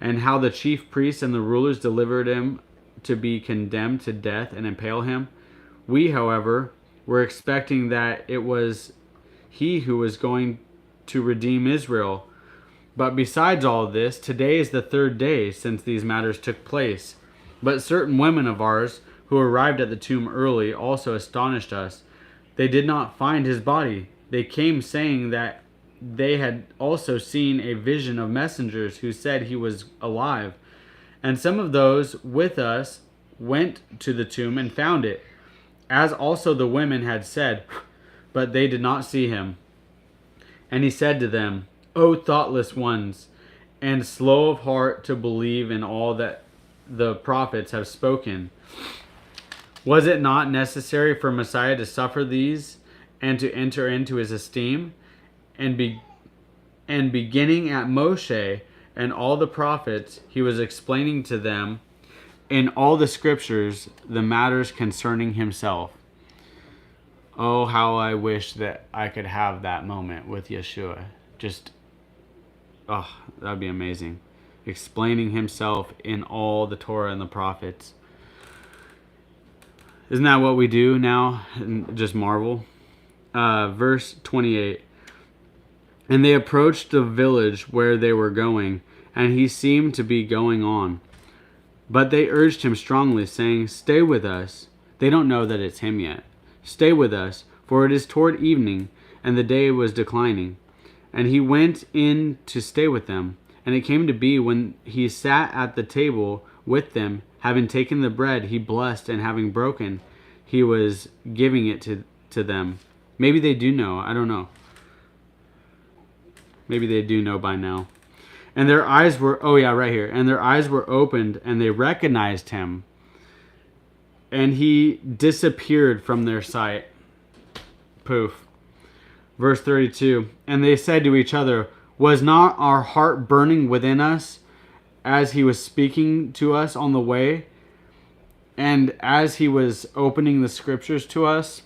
and how the chief priests and the rulers delivered him to be condemned to death and impale him. We, however, were expecting that it was he who was going to redeem Israel. But besides all this, today is the 3rd day since these matters took place. But certain women of ours who arrived at the tomb early also astonished us. They did not find his body. They came saying that they had also seen a vision of messengers who said he was alive. And some of those with us went to the tomb and found it, as also the women had said, but they did not see him. And he said to them, O thoughtless ones, and slow of heart to believe in all that the prophets have spoken. Was it not necessary for Messiah to suffer these and to enter into his esteem? And beginning at Moshe and all the prophets, he was explaining to them in all the scriptures the matters concerning himself. Oh, how I wish that I could have that moment with Yeshua. That'd be amazing. Explaining himself in all the Torah and the prophets. Isn't that what we do now? And just marvel. Verse 28. And they approached the village where they were going, and he seemed to be going on. But they urged him strongly, saying, Stay with us. They don't know that it's him yet. Stay with us, for it is toward evening, and the day was declining. And he went in to stay with them. And it came to be, when he sat at the table with them, having taken the bread, he blessed, and having broken, he was giving it to them. Maybe they do know. I don't know. Maybe they do know by now. And their eyes were, oh yeah, right here. And their eyes were opened and they recognized him. And he disappeared from their sight. Poof. Verse 32. And they said to each other, was not our heart burning within us as he was speaking to us on the way? And as he was opening the scriptures to us?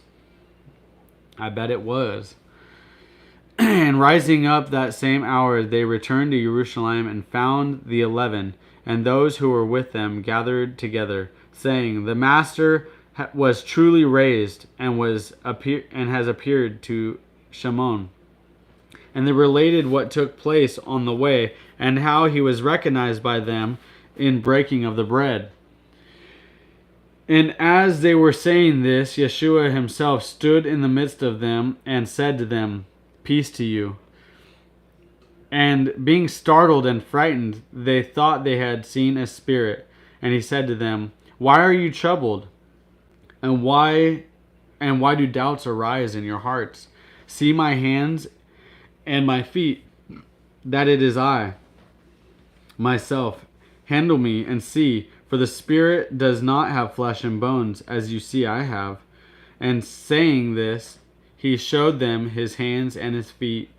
I bet it was. And rising up that same hour, they returned to Jerusalem and found the 11 and those who were with them gathered together, saying, the Master was truly raised and has appeared to Shimon. And they related what took place on the way and how he was recognized by them in breaking of the bread. And as they were saying this, Yeshua himself stood in the midst of them and said to them, peace to you. And being startled and frightened, they thought they had seen a spirit. And he said to them, why are you troubled? And why do doubts arise in your hearts? See my hands and my feet, that it is I, myself. Handle me and see, for the spirit does not have flesh and bones, as you see I have. And saying this, he showed them his hands and his feet.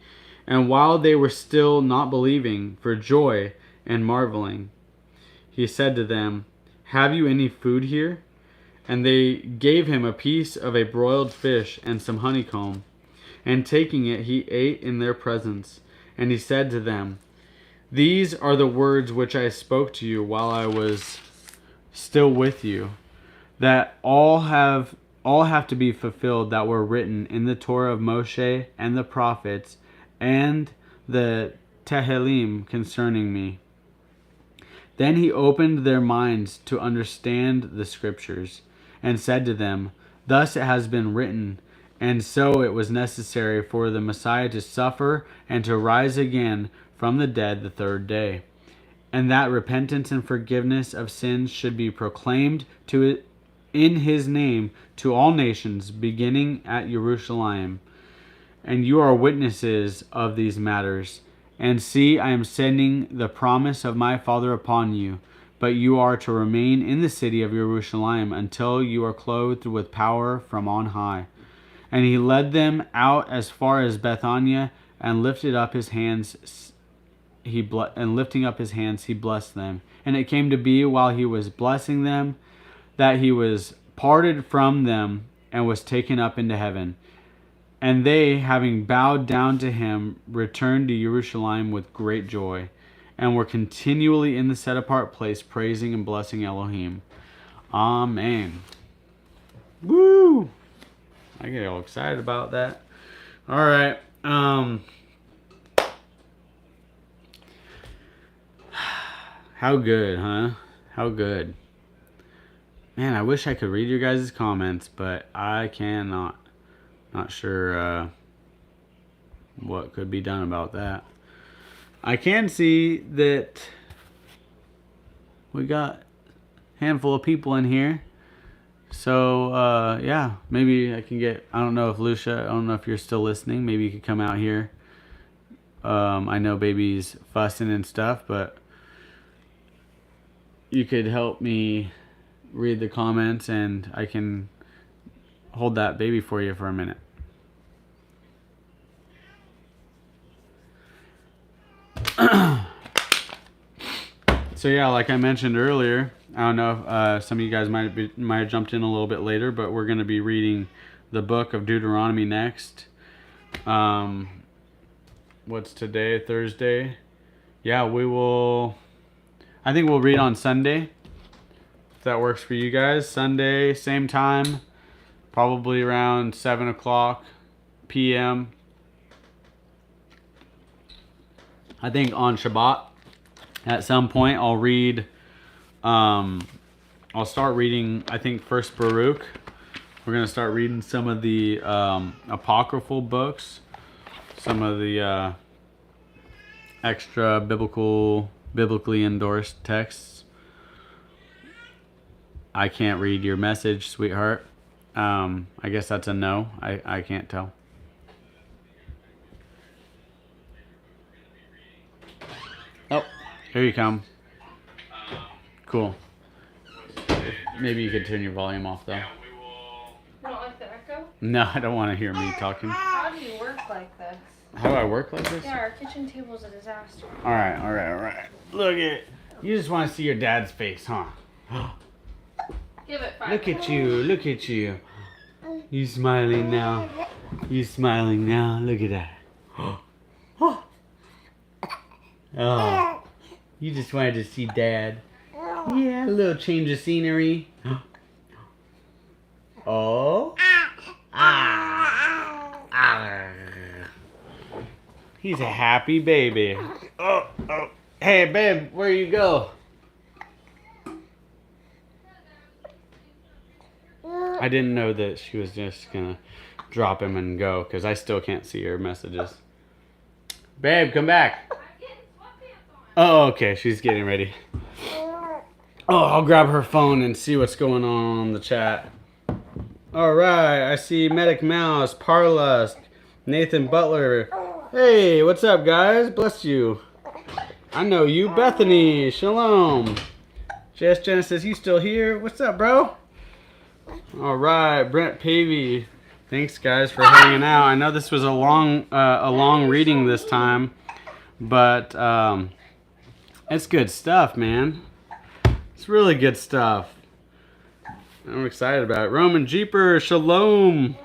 And while they were still not believing for joy and marveling, he said to them, have you any food here? And they gave him a piece of a broiled fish and some honeycomb. And taking it, he ate in their presence. And he said to them, these are the words which I spoke to you while I was still with you, that all have to be fulfilled that were written in the Torah of Moshe and the prophets and the Tehillim concerning me. Then he opened their minds to understand the scriptures and said to them, thus it has been written, and so it was necessary for the Messiah to suffer and to rise again from the dead the third day, and that repentance and forgiveness of sins should be proclaimed in his name to all nations, beginning at Jerusalem. And you are witnesses of these matters. And see, I am sending the promise of my Father upon you, but you are to remain in the city of Jerusalem until you are clothed with power from on high. And he led them out as far as Bethania, and lifting up his hands, he blessed them. And it came to be, while he was blessing them, that he was parted from them and was taken up into heaven. And they, having bowed down to him, returned to Jerusalem with great joy, and were continually in the set apart place, praising and blessing Elohim. Amen. Woo! I get all excited about that. All right. How good, huh? How good. Man, I wish I could read your guys' comments, but I cannot. Not sure what could be done about that. I can see that we got a handful of people in here. So, yeah, maybe I can get, I don't know if Lucia, I don't know if you're still listening. Maybe you could come out here. I know baby's fussing and stuff, but you could help me read the comments and I can hold that baby for you for a minute. So yeah, like I mentioned earlier, I don't know if some of you guys might have jumped in a little bit later, but we're going to be reading the book of Deuteronomy next. What's today? Thursday? Yeah, I think we'll read on Sunday, if that works for you guys. Sunday, same time, probably around 7 o'clock p.m. I think on Shabbat, at some point, I'll start reading, I think, first Baruch. We're going to start reading some of the apocryphal books, some of the extra biblically endorsed texts. I can't read your message, sweetheart. I guess that's a no. I can't tell. Oh, Here you come. Cool. Maybe you could turn your volume off though. You don't like the echo? No, I don't want to hear me talking. How do you work like this? How do I work like this? Yeah, our kitchen table's a disaster. All right. Look at you. Just want to see your dad's face, huh? Give it 5 Look at you. You smiling now. Look at that. Oh, you just wanted to see Dad. Yeah, a little change of scenery. Oh. He's a happy baby. Oh. Hey, babe, where you go? I didn't know that she was just gonna drop him and go because I still can't see her messages. Babe, come back. Oh, okay, she's getting ready. Oh, I'll grab her phone and see what's going on the chat. All right, I see Medic Mouse, Parlust, Nathan Butler. Hey, what's up, guys? Bless you. I know you, Bethany. Shalom. JS Genesis, you still here? What's up, bro? All right, Brent Pavey. Thanks, guys, for hanging out. I know this was a long reading this time, but it's good stuff, man. It's really good stuff. I'm excited about it. Roman Jeeper, shalom.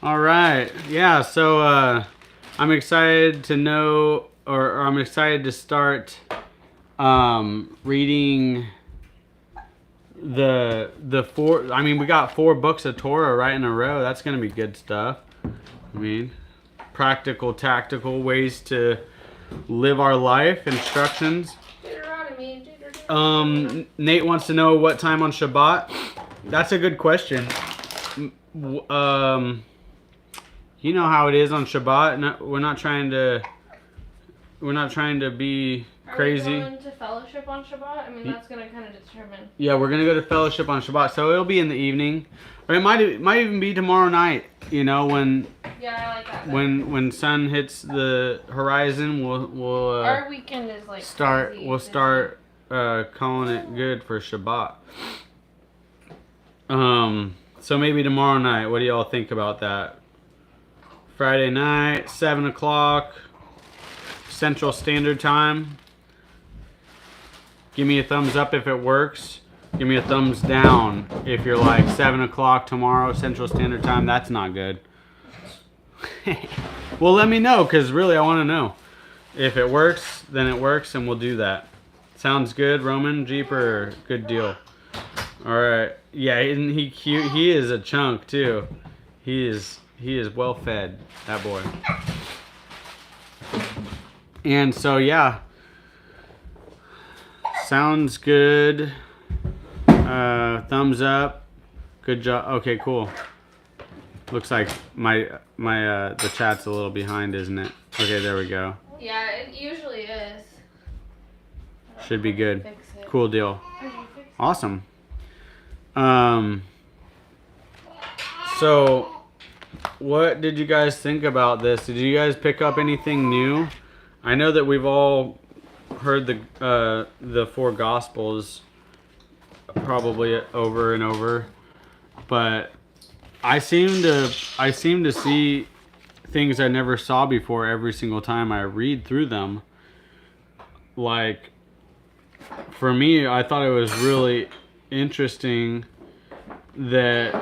All right, yeah. So I'm excited to know, or I'm excited to start reading the 4. I mean, we got 4 books of Torah right in a row. That's gonna be good stuff. I mean, practical, tactical ways to live our life, instructions. Nate wants to know what time on Shabbat. That's a good question. You know how it is on Shabbat. We're not trying to be crazy. Are we going to fellowship on Shabbat? I mean, that's going to kind of determine. Yeah, we're going to go to fellowship on Shabbat, so it'll be in the evening. Or it might even be tomorrow night, you know, when... Yeah, I like that. When sun hits the horizon, we'll our weekend is like start. crazy. We'll start calling it good for Shabbat. So maybe tomorrow night. What do y'all think about that? Friday night, 7 o'clock, Central Standard Time. Give me a thumbs up if it works. Give me a thumbs down if you're like 7 o'clock tomorrow, Central Standard Time. That's not good. Well, let me know, because really I want to know. If it works, then it works, and we'll do that. Sounds good, Roman Jeeper. Good deal. All right. Yeah, isn't he cute? He is a chunk too. He is well fed, that boy. And so yeah. Sounds good. Thumbs up. Good job. Okay, cool. Looks like the chat's a little behind, isn't it? Okay, there we go. Yeah, it usually is. Should be good. Fix it. Cool deal. Awesome. So what did you guys think about this? Did you guys pick up anything new? I know that we've all heard the 4 Gospels probably over and over, but I seem to see things I never saw before every single time I read through them. Like, for me, I thought it was really interesting that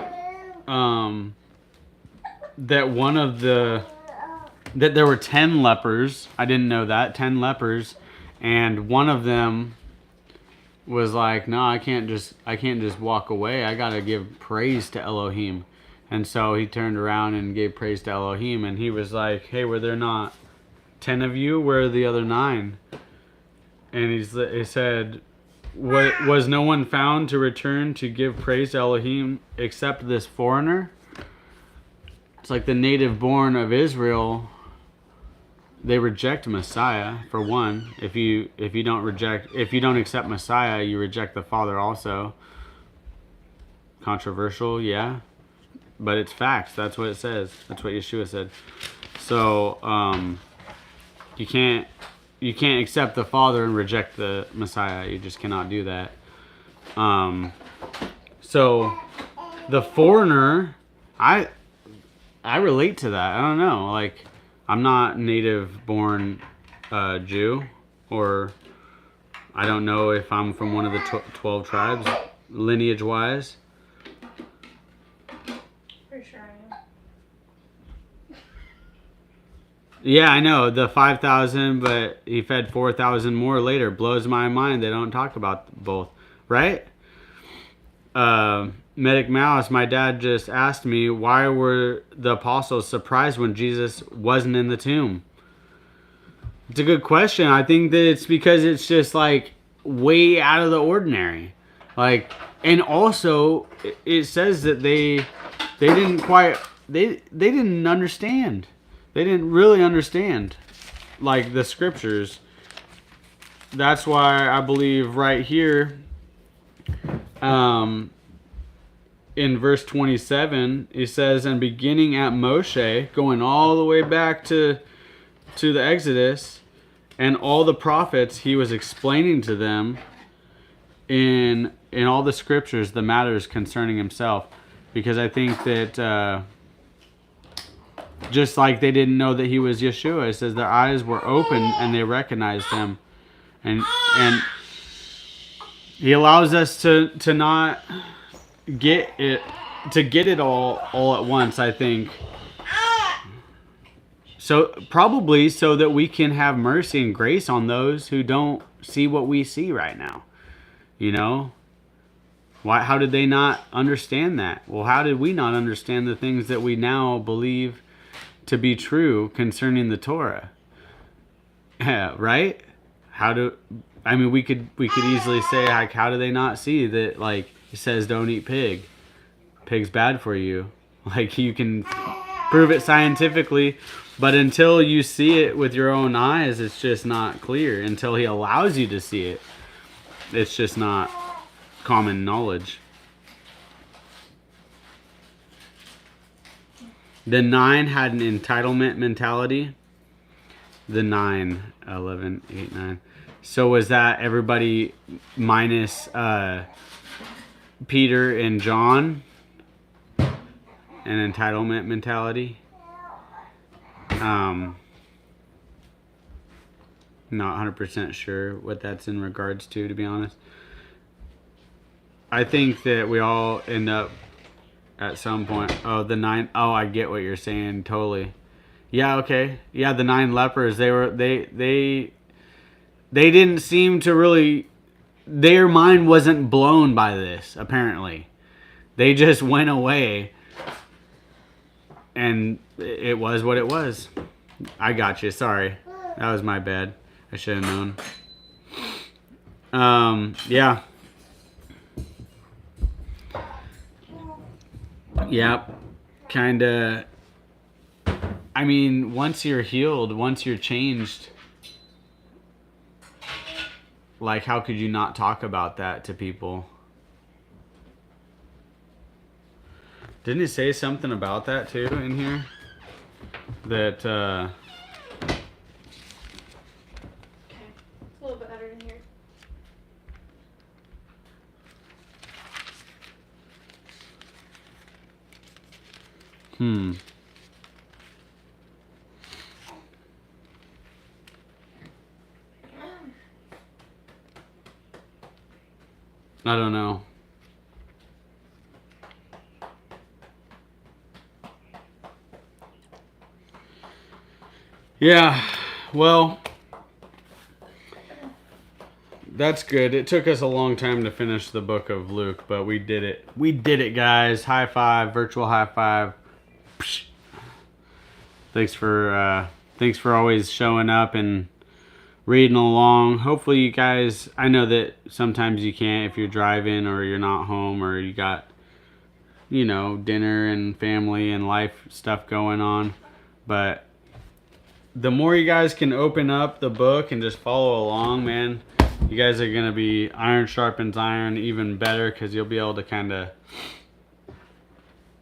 that there were 10 lepers. I didn't know that. 10 lepers, and one of them was like, no, I can't just walk away. I gotta give praise to Elohim. And so he turned around and gave praise to Elohim, and he was like, hey, were there not 10 of you? Where are the other 9? And he said, was no one found to return to give praise to Elohim except this foreigner? It's like the native born of Israel, they reject Messiah, for one. If you don't accept Messiah, you reject the Father also. Controversial, yeah. But it's facts. That's what it says. That's what Yeshua said. So, you can't you can't accept the Father and reject the Messiah. You just cannot do that. So the foreigner, I relate to that. I don't know. Like, I'm not native born Jew, or I don't know if I'm from one of the 12 tribes, lineage wise. Pretty sure I am. Yeah, I know. The 5,000, but he fed 4,000 more later. Blows my mind. They don't talk about both. Right? Medic Mouse, my dad just asked me, why were the apostles surprised when Jesus wasn't in the tomb? It's a good question. I think that it's because it's just like way out of the ordinary. Like, and also it says that they didn't quite, they didn't understand. They didn't really understand, like, the scriptures. That's why I believe right here, in verse 27, it says, and beginning at Moshe, going all the way back to the Exodus, and all the prophets, he was explaining to them in all the scriptures the matters concerning himself. Because I think that just like they didn't know that he was Yeshua, it says their eyes were open and they recognized him. And he allows us to not get it all at once, I think. So probably so that we can have mercy and grace on those who don't see what we see right now. You know? How did they not understand that? Well, how did we not understand the things that we now believe to be true concerning the Torah? Yeah, right? We could easily say, like, how do they not see that, like, it says don't eat pig. Pig's bad for you. Like, you can prove it scientifically, but until you see it with your own eyes, it's just not clear. Until he allows you to see it, it's just not common knowledge. The 9 had an entitlement mentality. The 9, 11, 8, 9. So was that everybody minus Peter and John? An entitlement mentality? Not 100% sure what that's in regards to be honest. I think that we all end up at some point. Oh, the 9. Oh, I get what you're saying. Totally. Yeah. Okay. Yeah. The 9 lepers. They didn't seem to really. Their mind wasn't blown by this. Apparently, they just went away, and it was what it was. I got you. Sorry, that was my bad. I should have known. Yeah. Yep. Kinda. I mean, once you're healed, once you're changed, like, how could you not talk about that to people? Didn't he say something about that too in here? That, Okay. It's a little bit better in here. I don't know. Yeah, well, that's good. It took us a long time to finish the book of Luke, but we did it. We did it, guys. High five, virtual high five. Psh. Thanks for always showing up and reading along. Hopefully you guys, I know that sometimes you can't if you're driving or you're not home or you got, dinner and family and life stuff going on. But the more you guys can open up the book and just follow along, man, you guys are going to be iron sharpens iron even better, because you'll be able to kind of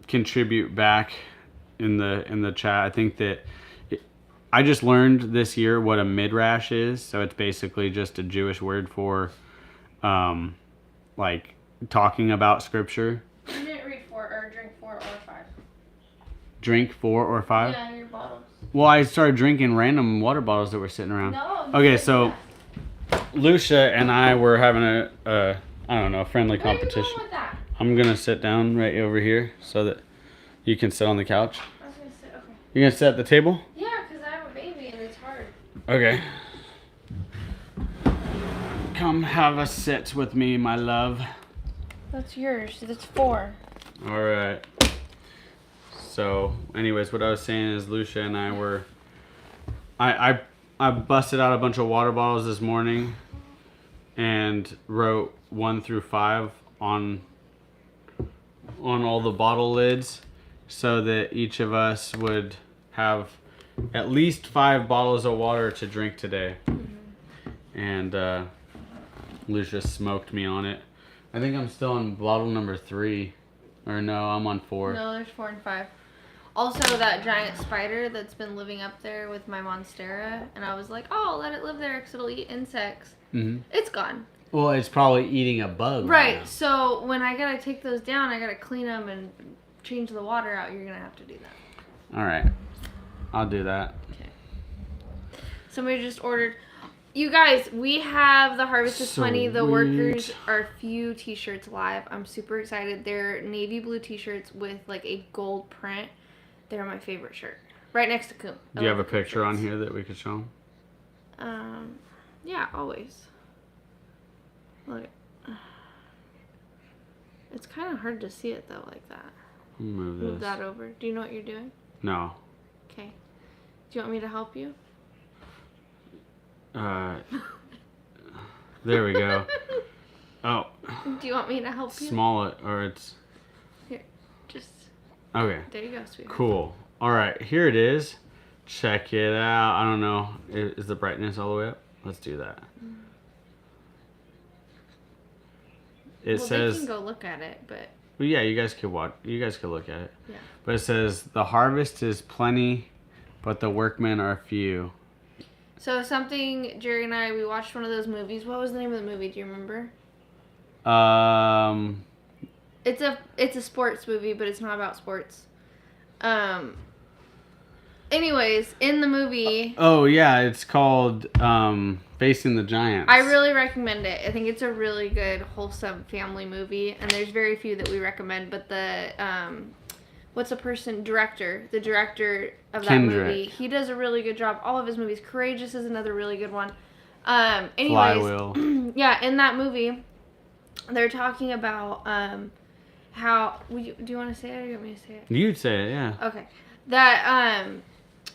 contribute back in the chat. I think that I just learned this year what a midrash is. So it's basically just a Jewish word for, like talking about scripture. You didn't read 4 or drink 4 or 5. Drink 4 or 5. Yeah, your bottles. Well, I started drinking random water bottles that were sitting around. No. Okay, so Lucia and I were having a I don't know, friendly Where are you competition. going with that? I'm gonna sit down right over here so that you can sit on the couch. I was gonna say, okay. You gonna sit at the table? Yeah, because I have a baby and it's hard. Okay. Come have a sit with me, my love. That's yours. That's 4. All right. So, anyways, what I was saying is Lucia and I were. I busted out a bunch of water bottles this morning, and wrote 1 through 5 on all the bottle lids, so that each of us would have at least 5 bottles of water to drink today. And Lucia smoked me on it. I think I'm still on bottle number 3. Or no, I'm on 4. No, there's 4 and 5. Also, that giant spider that's been living up there with my monstera, and I was like, oh, let it live there because it'll eat insects. Mm-hmm. It's gone. Well, it's probably eating a bug. Right, now. so when I gotta take those down, I gotta clean them and change the water out. You're gonna have to do that. All right. I'll do that. Okay. Somebody just ordered. You guys, we have the Harvest is Plenty. The Sweet. workers are a few t-shirts live. I'm super excited. They're navy blue t-shirts with like a gold print. They're my favorite shirt. Right next to Coom. Do you have a picture on here that we could show them? Yeah, always. Look. It's kind of hard to see it though, like that. Move Move this. that over. Do you know what you're doing? No. Okay. Do you want me to help you? There we go. Oh. Do you want me to help you? Small it, or it's. Here, just Okay. there you go, sweetheart. Cool. All right, here it is. Check it out. I don't know. Is the brightness all the way up? Let's do that. It Well, says. they can go look at it, but Well, yeah, you guys could watch. You guys could look at it. yeah. But it says the harvest is plenty, but the workmen are few. So something Jerry and we watched one of those movies. What was the name of the movie? Do you remember? It's a sports movie, but it's not about sports. Anyways, in the movie, Oh yeah, it's called Facing the Giants. I really recommend it. I think it's a really good, wholesome family movie, and there's very few that we recommend. But the the director of that Kendrick. movie, he does a really good job. All of his movies. Courageous is another really good one. Anyways, Flywheel. yeah, in that movie, they're talking about how. Do you want to say it or do you want me to say it? You'd say it, yeah. Okay. That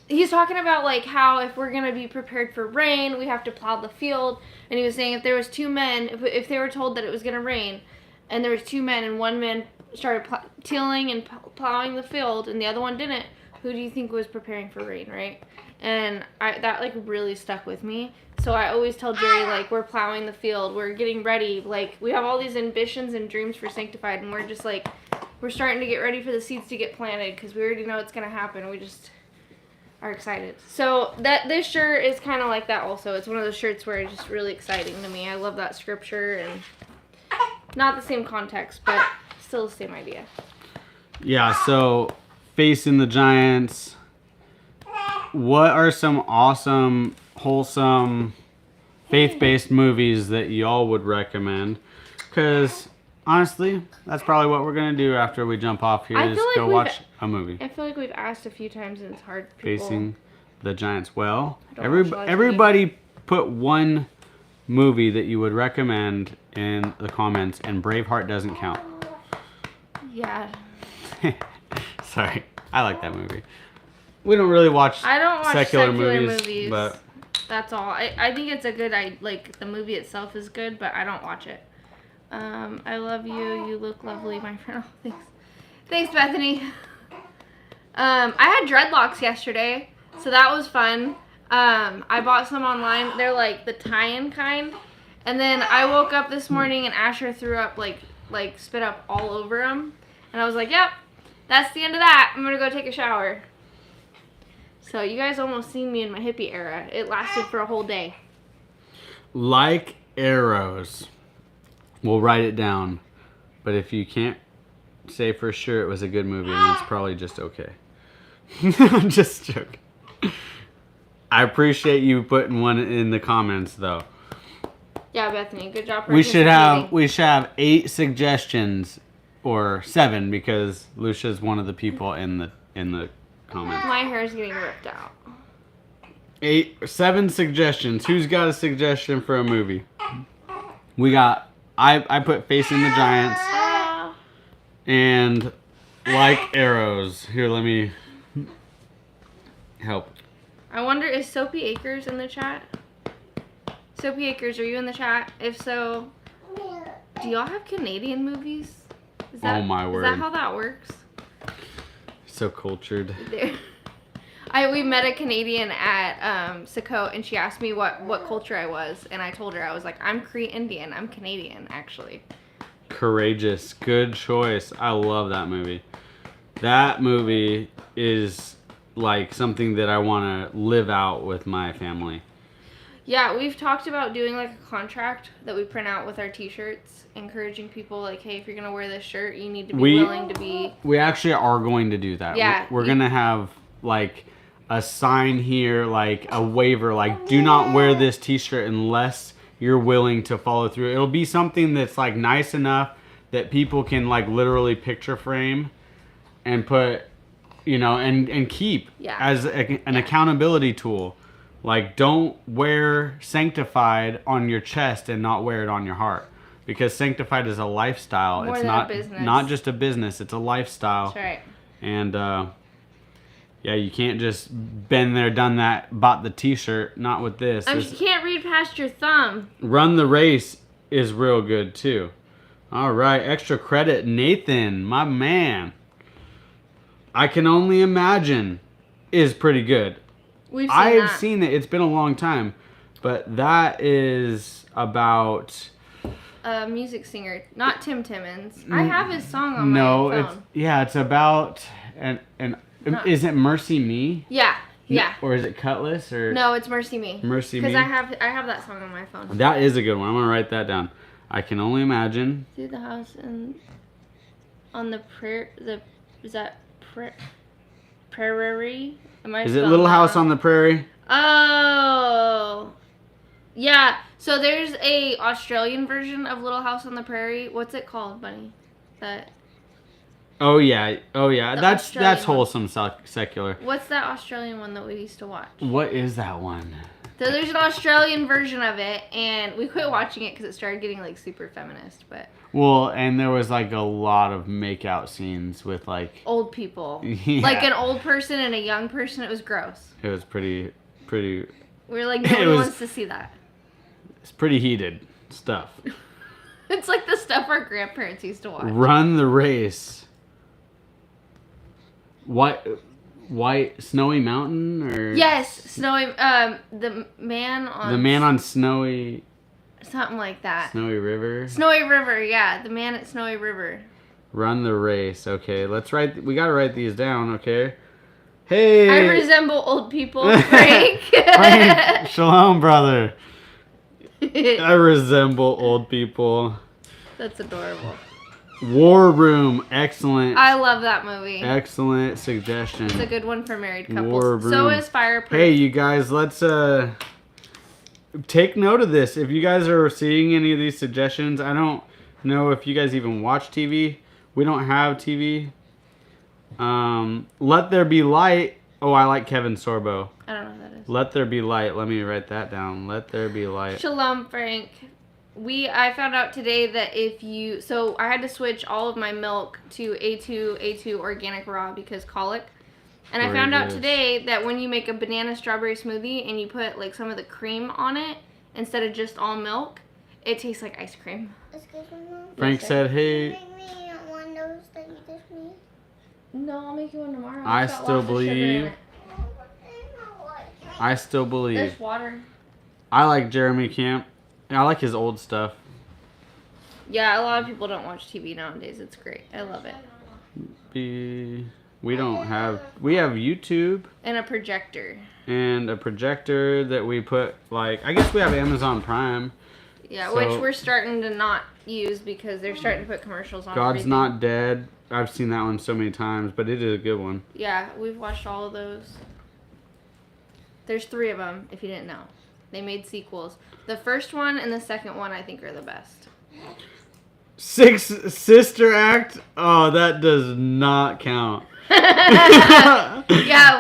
he's talking about like how if we're gonna be prepared for rain, we have to plow the field. And he was saying if there was 2 men, if they were told that it was gonna rain, and there was 2 men and one man started tilling and plowing the field and the other one didn't, who do you think was preparing for rain, right? And that like really stuck with me. So I always tell Jerry, like, we're plowing the field, we're getting ready, like we have all these ambitions and dreams for Sanctified, and we're just like, we're starting to get ready for the seeds to get planted because we already know it's gonna happen. We just are excited. So this shirt is kind of like that also. It's one of those shirts where it's just really exciting to me. I love that scripture, and not the same context, but still the same idea. Yeah, so Facing the Giants. What are some awesome, wholesome, faith-based movies that y'all would recommend? Because honestly, that's probably what we're gonna do after we jump off here. I Is feel like go we've- watch a movie. I feel like we've asked a few times and it's hard. People, Facing the Giants. Well, I don't watch a lot of everybody put one movie that you would recommend in the comments, and Braveheart doesn't count. Yeah. Sorry, I like that movie. We don't really watch. I don't watch secular secular movies, movies. but That's all. I think it's a good. Like the movie itself is good, but I don't watch it. I love you. You look lovely, my friend. Oh, thanks. Thanks, Bethany. I had dreadlocks yesterday, so that was fun. I bought some online. They're like the tie-in kind. And then I woke up this morning and Asher threw up like spit up all over him. And I was like, yep, that's the end of that. I'm gonna go take a shower. So you guys almost seen me in my hippie era. It lasted for a whole day. Like arrows. We'll write it down. But if you can't say for sure it was a good movie, then it's probably just okay. I'm just joking. I appreciate you putting one in the comments though. Yeah, Bethany, good job. We should have 8 suggestions or 7 because Lucia's one of the people in the comments. My hair is getting ripped out. 7 suggestions. Who's got a suggestion for a movie? We got. I put Facing the Giants and Like Arrows. Here, let me help. I wonder, is Soapy Acres in the chat? Soapy Acres, are you in the chat? If so, do y'all have Canadian movies? Is that, Oh, my word. Is that how that works? So cultured. We met a Canadian at Sakote, and she asked me what culture I was, and I told her, I was like, I'm Cree Indian. I'm Canadian, actually. Courageous. Good choice. I love that movie. That movie is like something that I want to live out with my family. Yeah, we've talked about doing like a contract that we print out with our t-shirts, encouraging people like, hey, if you're going to wear this shirt, you need to be willing to be... We actually are going to do that. Yeah. We're going to have like a sign here, like a waiver, like do not wear this t-shirt unless you're willing to follow through. It'll be something that's like nice enough that people can like literally picture frame and put, you know, and keep as an accountability tool. Like, don't wear Sanctified on your chest and not wear it on your heart, because Sanctified is a lifestyle. More it's than not a business. Not just a business. It's a lifestyle. That's right. And yeah, you can't just been there, done that, bought the T-shirt. Not with this. You can't read past your thumb. Run the Race is real good too. All right, extra credit, Nathan, my man. I Can Only Imagine is pretty good. I've seen it. It's been a long time, but that is about a music singer, not Tim Timmons. I have his song on my phone. It's about is it Mercy Me? Yeah. Or is it Cutlass or no? It's Mercy Me. Mercy Me. Because I have that song on my phone. That is a good one. I'm gonna write that down. I Can Only Imagine. Through the house and on the prayer. Is that prairie? Is it Little House on the Prairie? Oh, yeah. So there's a Australian version of Little House on the Prairie. What's it called, Bunny? Oh yeah. That's Australian wholesome secular. What's that Australian one that we used to watch? What is that one? So there's an Australian version of it, and we quit watching it because it started getting like super feminist. But well, and there was like a lot of make-out scenes with like old people, yeah. Like an old person and a young person. It was gross. It was pretty. We were like, no one wants to see that. It's pretty heated stuff. It's like the stuff our grandparents used to watch. Run the Race. White Snowy Mountain or yes, Snowy. The man on Snowy. Something like that. Snowy River. Snowy River, yeah, the man at Snowy River. Run the Race. Okay, let's write. We gotta write these down. Okay. Hey. I resemble old people, Frank. Frank, shalom, brother. I resemble old people. That's adorable. War Room, excellent. I love that movie. Excellent suggestion. It's a good one for married couples. War Room. So is Fireproof. Hey, you guys, let's take note of this. If you guys are seeing any of these suggestions, I don't know if you guys even watch TV. We don't have TV. Let There Be Light. Oh, I like Kevin Sorbo. I don't know who that is. Let There Be Light. Let me write that down. Let There Be Light. Shalom, Frank. I found out today that so I had to switch all of my milk to A2 organic raw because colic. And I found out today that when you make a banana strawberry smoothie and you put like some of the cream on it instead of just all milk, it tastes like ice cream. Frank said, hey. Make me one of those that you just made. No, I'll make you one tomorrow. I still believe. There's water. I like Jeremy Camp. I like his old stuff. Yeah, a lot of people don't watch TV nowadays. It's great. I love it. We don't have. We have YouTube And a projector. and a projector that we put like. I guess we have Amazon Prime. Yeah, So- which we're starting to not use because they're starting to put commercials on. God's everything. Not Dead. I've seen that one so many times, but it is a good one. Yeah, we've watched all of those. There's 3 of them, if you didn't know. They made sequels. The first one and the second one, I think, are the best. Six Sister Act. Oh, that does not count. Yeah,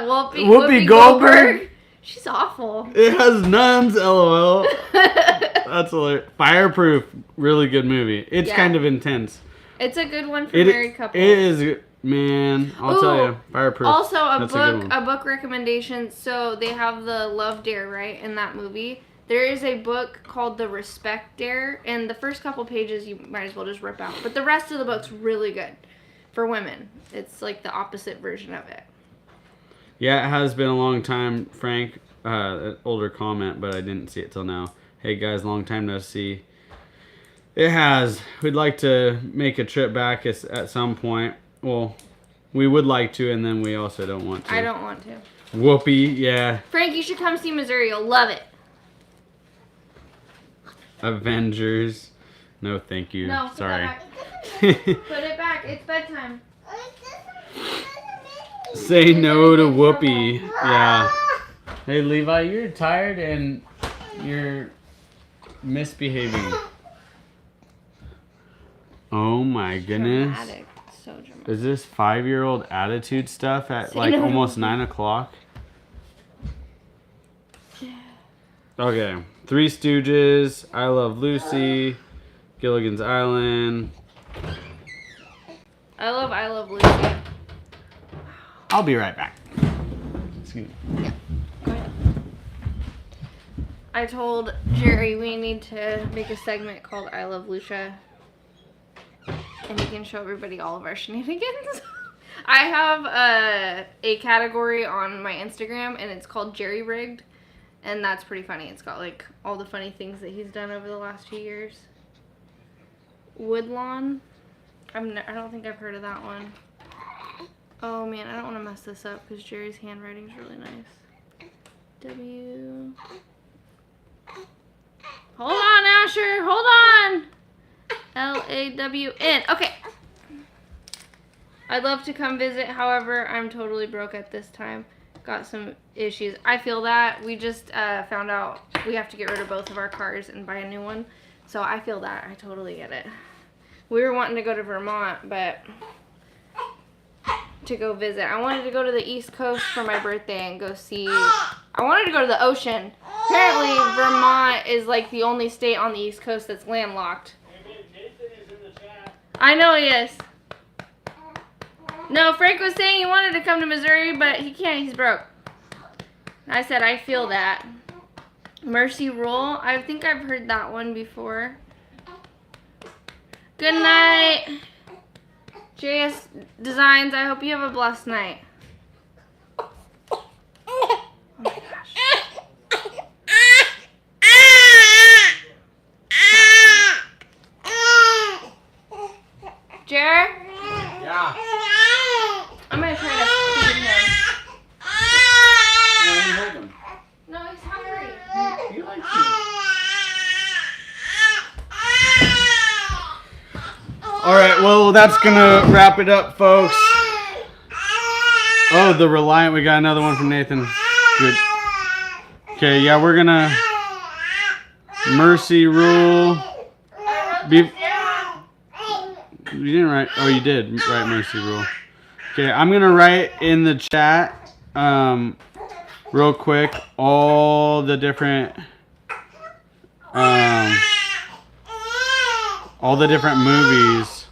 Whoopi Goldberg. She's awful. It has nuns. LOL. That's hilarious. Fireproof. Really good movie. It's Yeah. kind of intense. It's a good one for It married couples. It is. Man, I'll tell Ooh, you. Fireproof. Also, That's a good one. a book recommendation. So they have the Love Dare, right, in that movie. There is a book called The Respect Dare, and the first couple pages you might as well just rip out. But the rest of the book's really good for women. It's like the opposite version of it. Yeah, it has been a long time, Frank. An older comment, but I didn't see it till now. Hey guys, long time no see. It has. We'd like to make a trip back at some point. Well, we would like to, and then we also don't want to. I don't want to. Whoopee, yeah. Frank, you should come see Missouri. You'll love it. Avengers. No, thank you. No, put Sorry. that back. Put it back. It's bedtime. Say no to Whoopi. Yeah. Hey, Levi, you're tired and you're misbehaving. Oh my goodness. Dramatic. So dramatic. Is this 5-year-old attitude stuff at Say like no to almost Whoopi. 9 o'clock? Okay. Three Stooges, I Love Lucy, Gilligan's Island. I love Lucy. I'll be right back. Excuse me. Go ahead. I told Jerry we need to make a segment called I Love Lucia. And he can show everybody all of our shenanigans. I have a category on my Instagram and it's called Jerry Rigged. And that's pretty funny. It's got like all the funny things that he's done over the last few years. Woodlawn. I don't think I've heard of that one. Oh man, I don't want to mess this up because Jerry's handwriting is really nice. W. Hold on, Asher. Hold on. L-A-W-N. Okay. I'd love to come visit. However, I'm totally broke at this time. Got some issues. I feel that. We just found out we have to get rid of both of our cars and buy a new one. So I feel that. I totally get it. We were wanting to go to Vermont, but to go visit. I wanted to go to the East Coast for my birthday and go see. I wanted to go to the ocean. Apparently, Vermont is like the only state on the East Coast that's landlocked. I know he is. No, Frank was saying he wanted to come to Missouri, but he can't. He's broke. I said, I feel that. Mercy Rule. I think I've heard that one before. Good night. JS Designs, I hope you have a blessed night. Oh my gosh. Jer? Yeah. I'm gonna try to feed him. No, he's hungry. He likes you. All right, well, that's gonna wrap it up, folks. Oh, the Reliant. We got another one from Nathan. Good. Okay, yeah, we're gonna Mercy Rule. Be- You didn't write. Oh, you did write Mercy Rule. Okay, I'm gonna write in the chat, real quick, all the different, movies,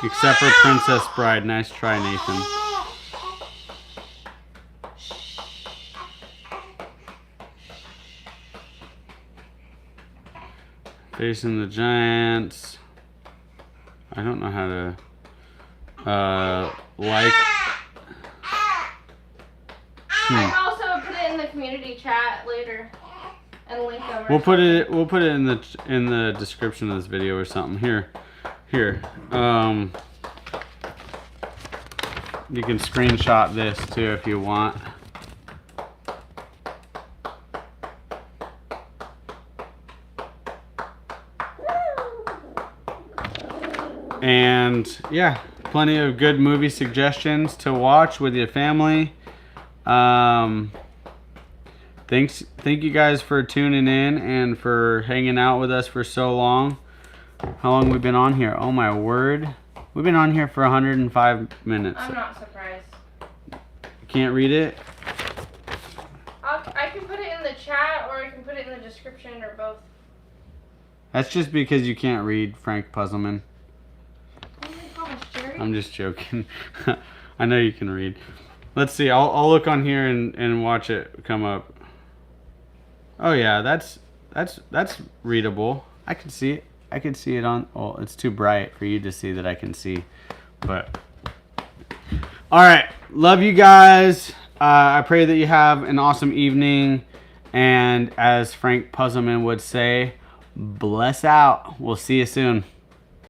except for Princess Bride. Nice try, Nathan. Facing the Giants. I don't know how to like. I can also put it in the community chat later and link them. We'll put it in the description of this video or something. Here. You can screenshot this too if you want. And yeah, plenty of good movie suggestions to watch with your family. Thank you guys for tuning in and for hanging out with us for so long. How long have we been on here? Oh my word. We've been on here for 105 minutes. I'm not surprised. You can't read it? I can put it in the chat or I can put it in the description or both. That's just because you can't read, Frank Puzzleman. Oh my gosh, Jerry. I'm just joking. I know you can read. Let's see. I'll look on here and watch it come up. Oh yeah, that's readable. I can see it. I can see it on. Oh, it's too bright for you to see that I can see. But all right, love you guys. I pray that you have an awesome evening, and as Frank Puzzleman would say, bless out. We'll see you soon.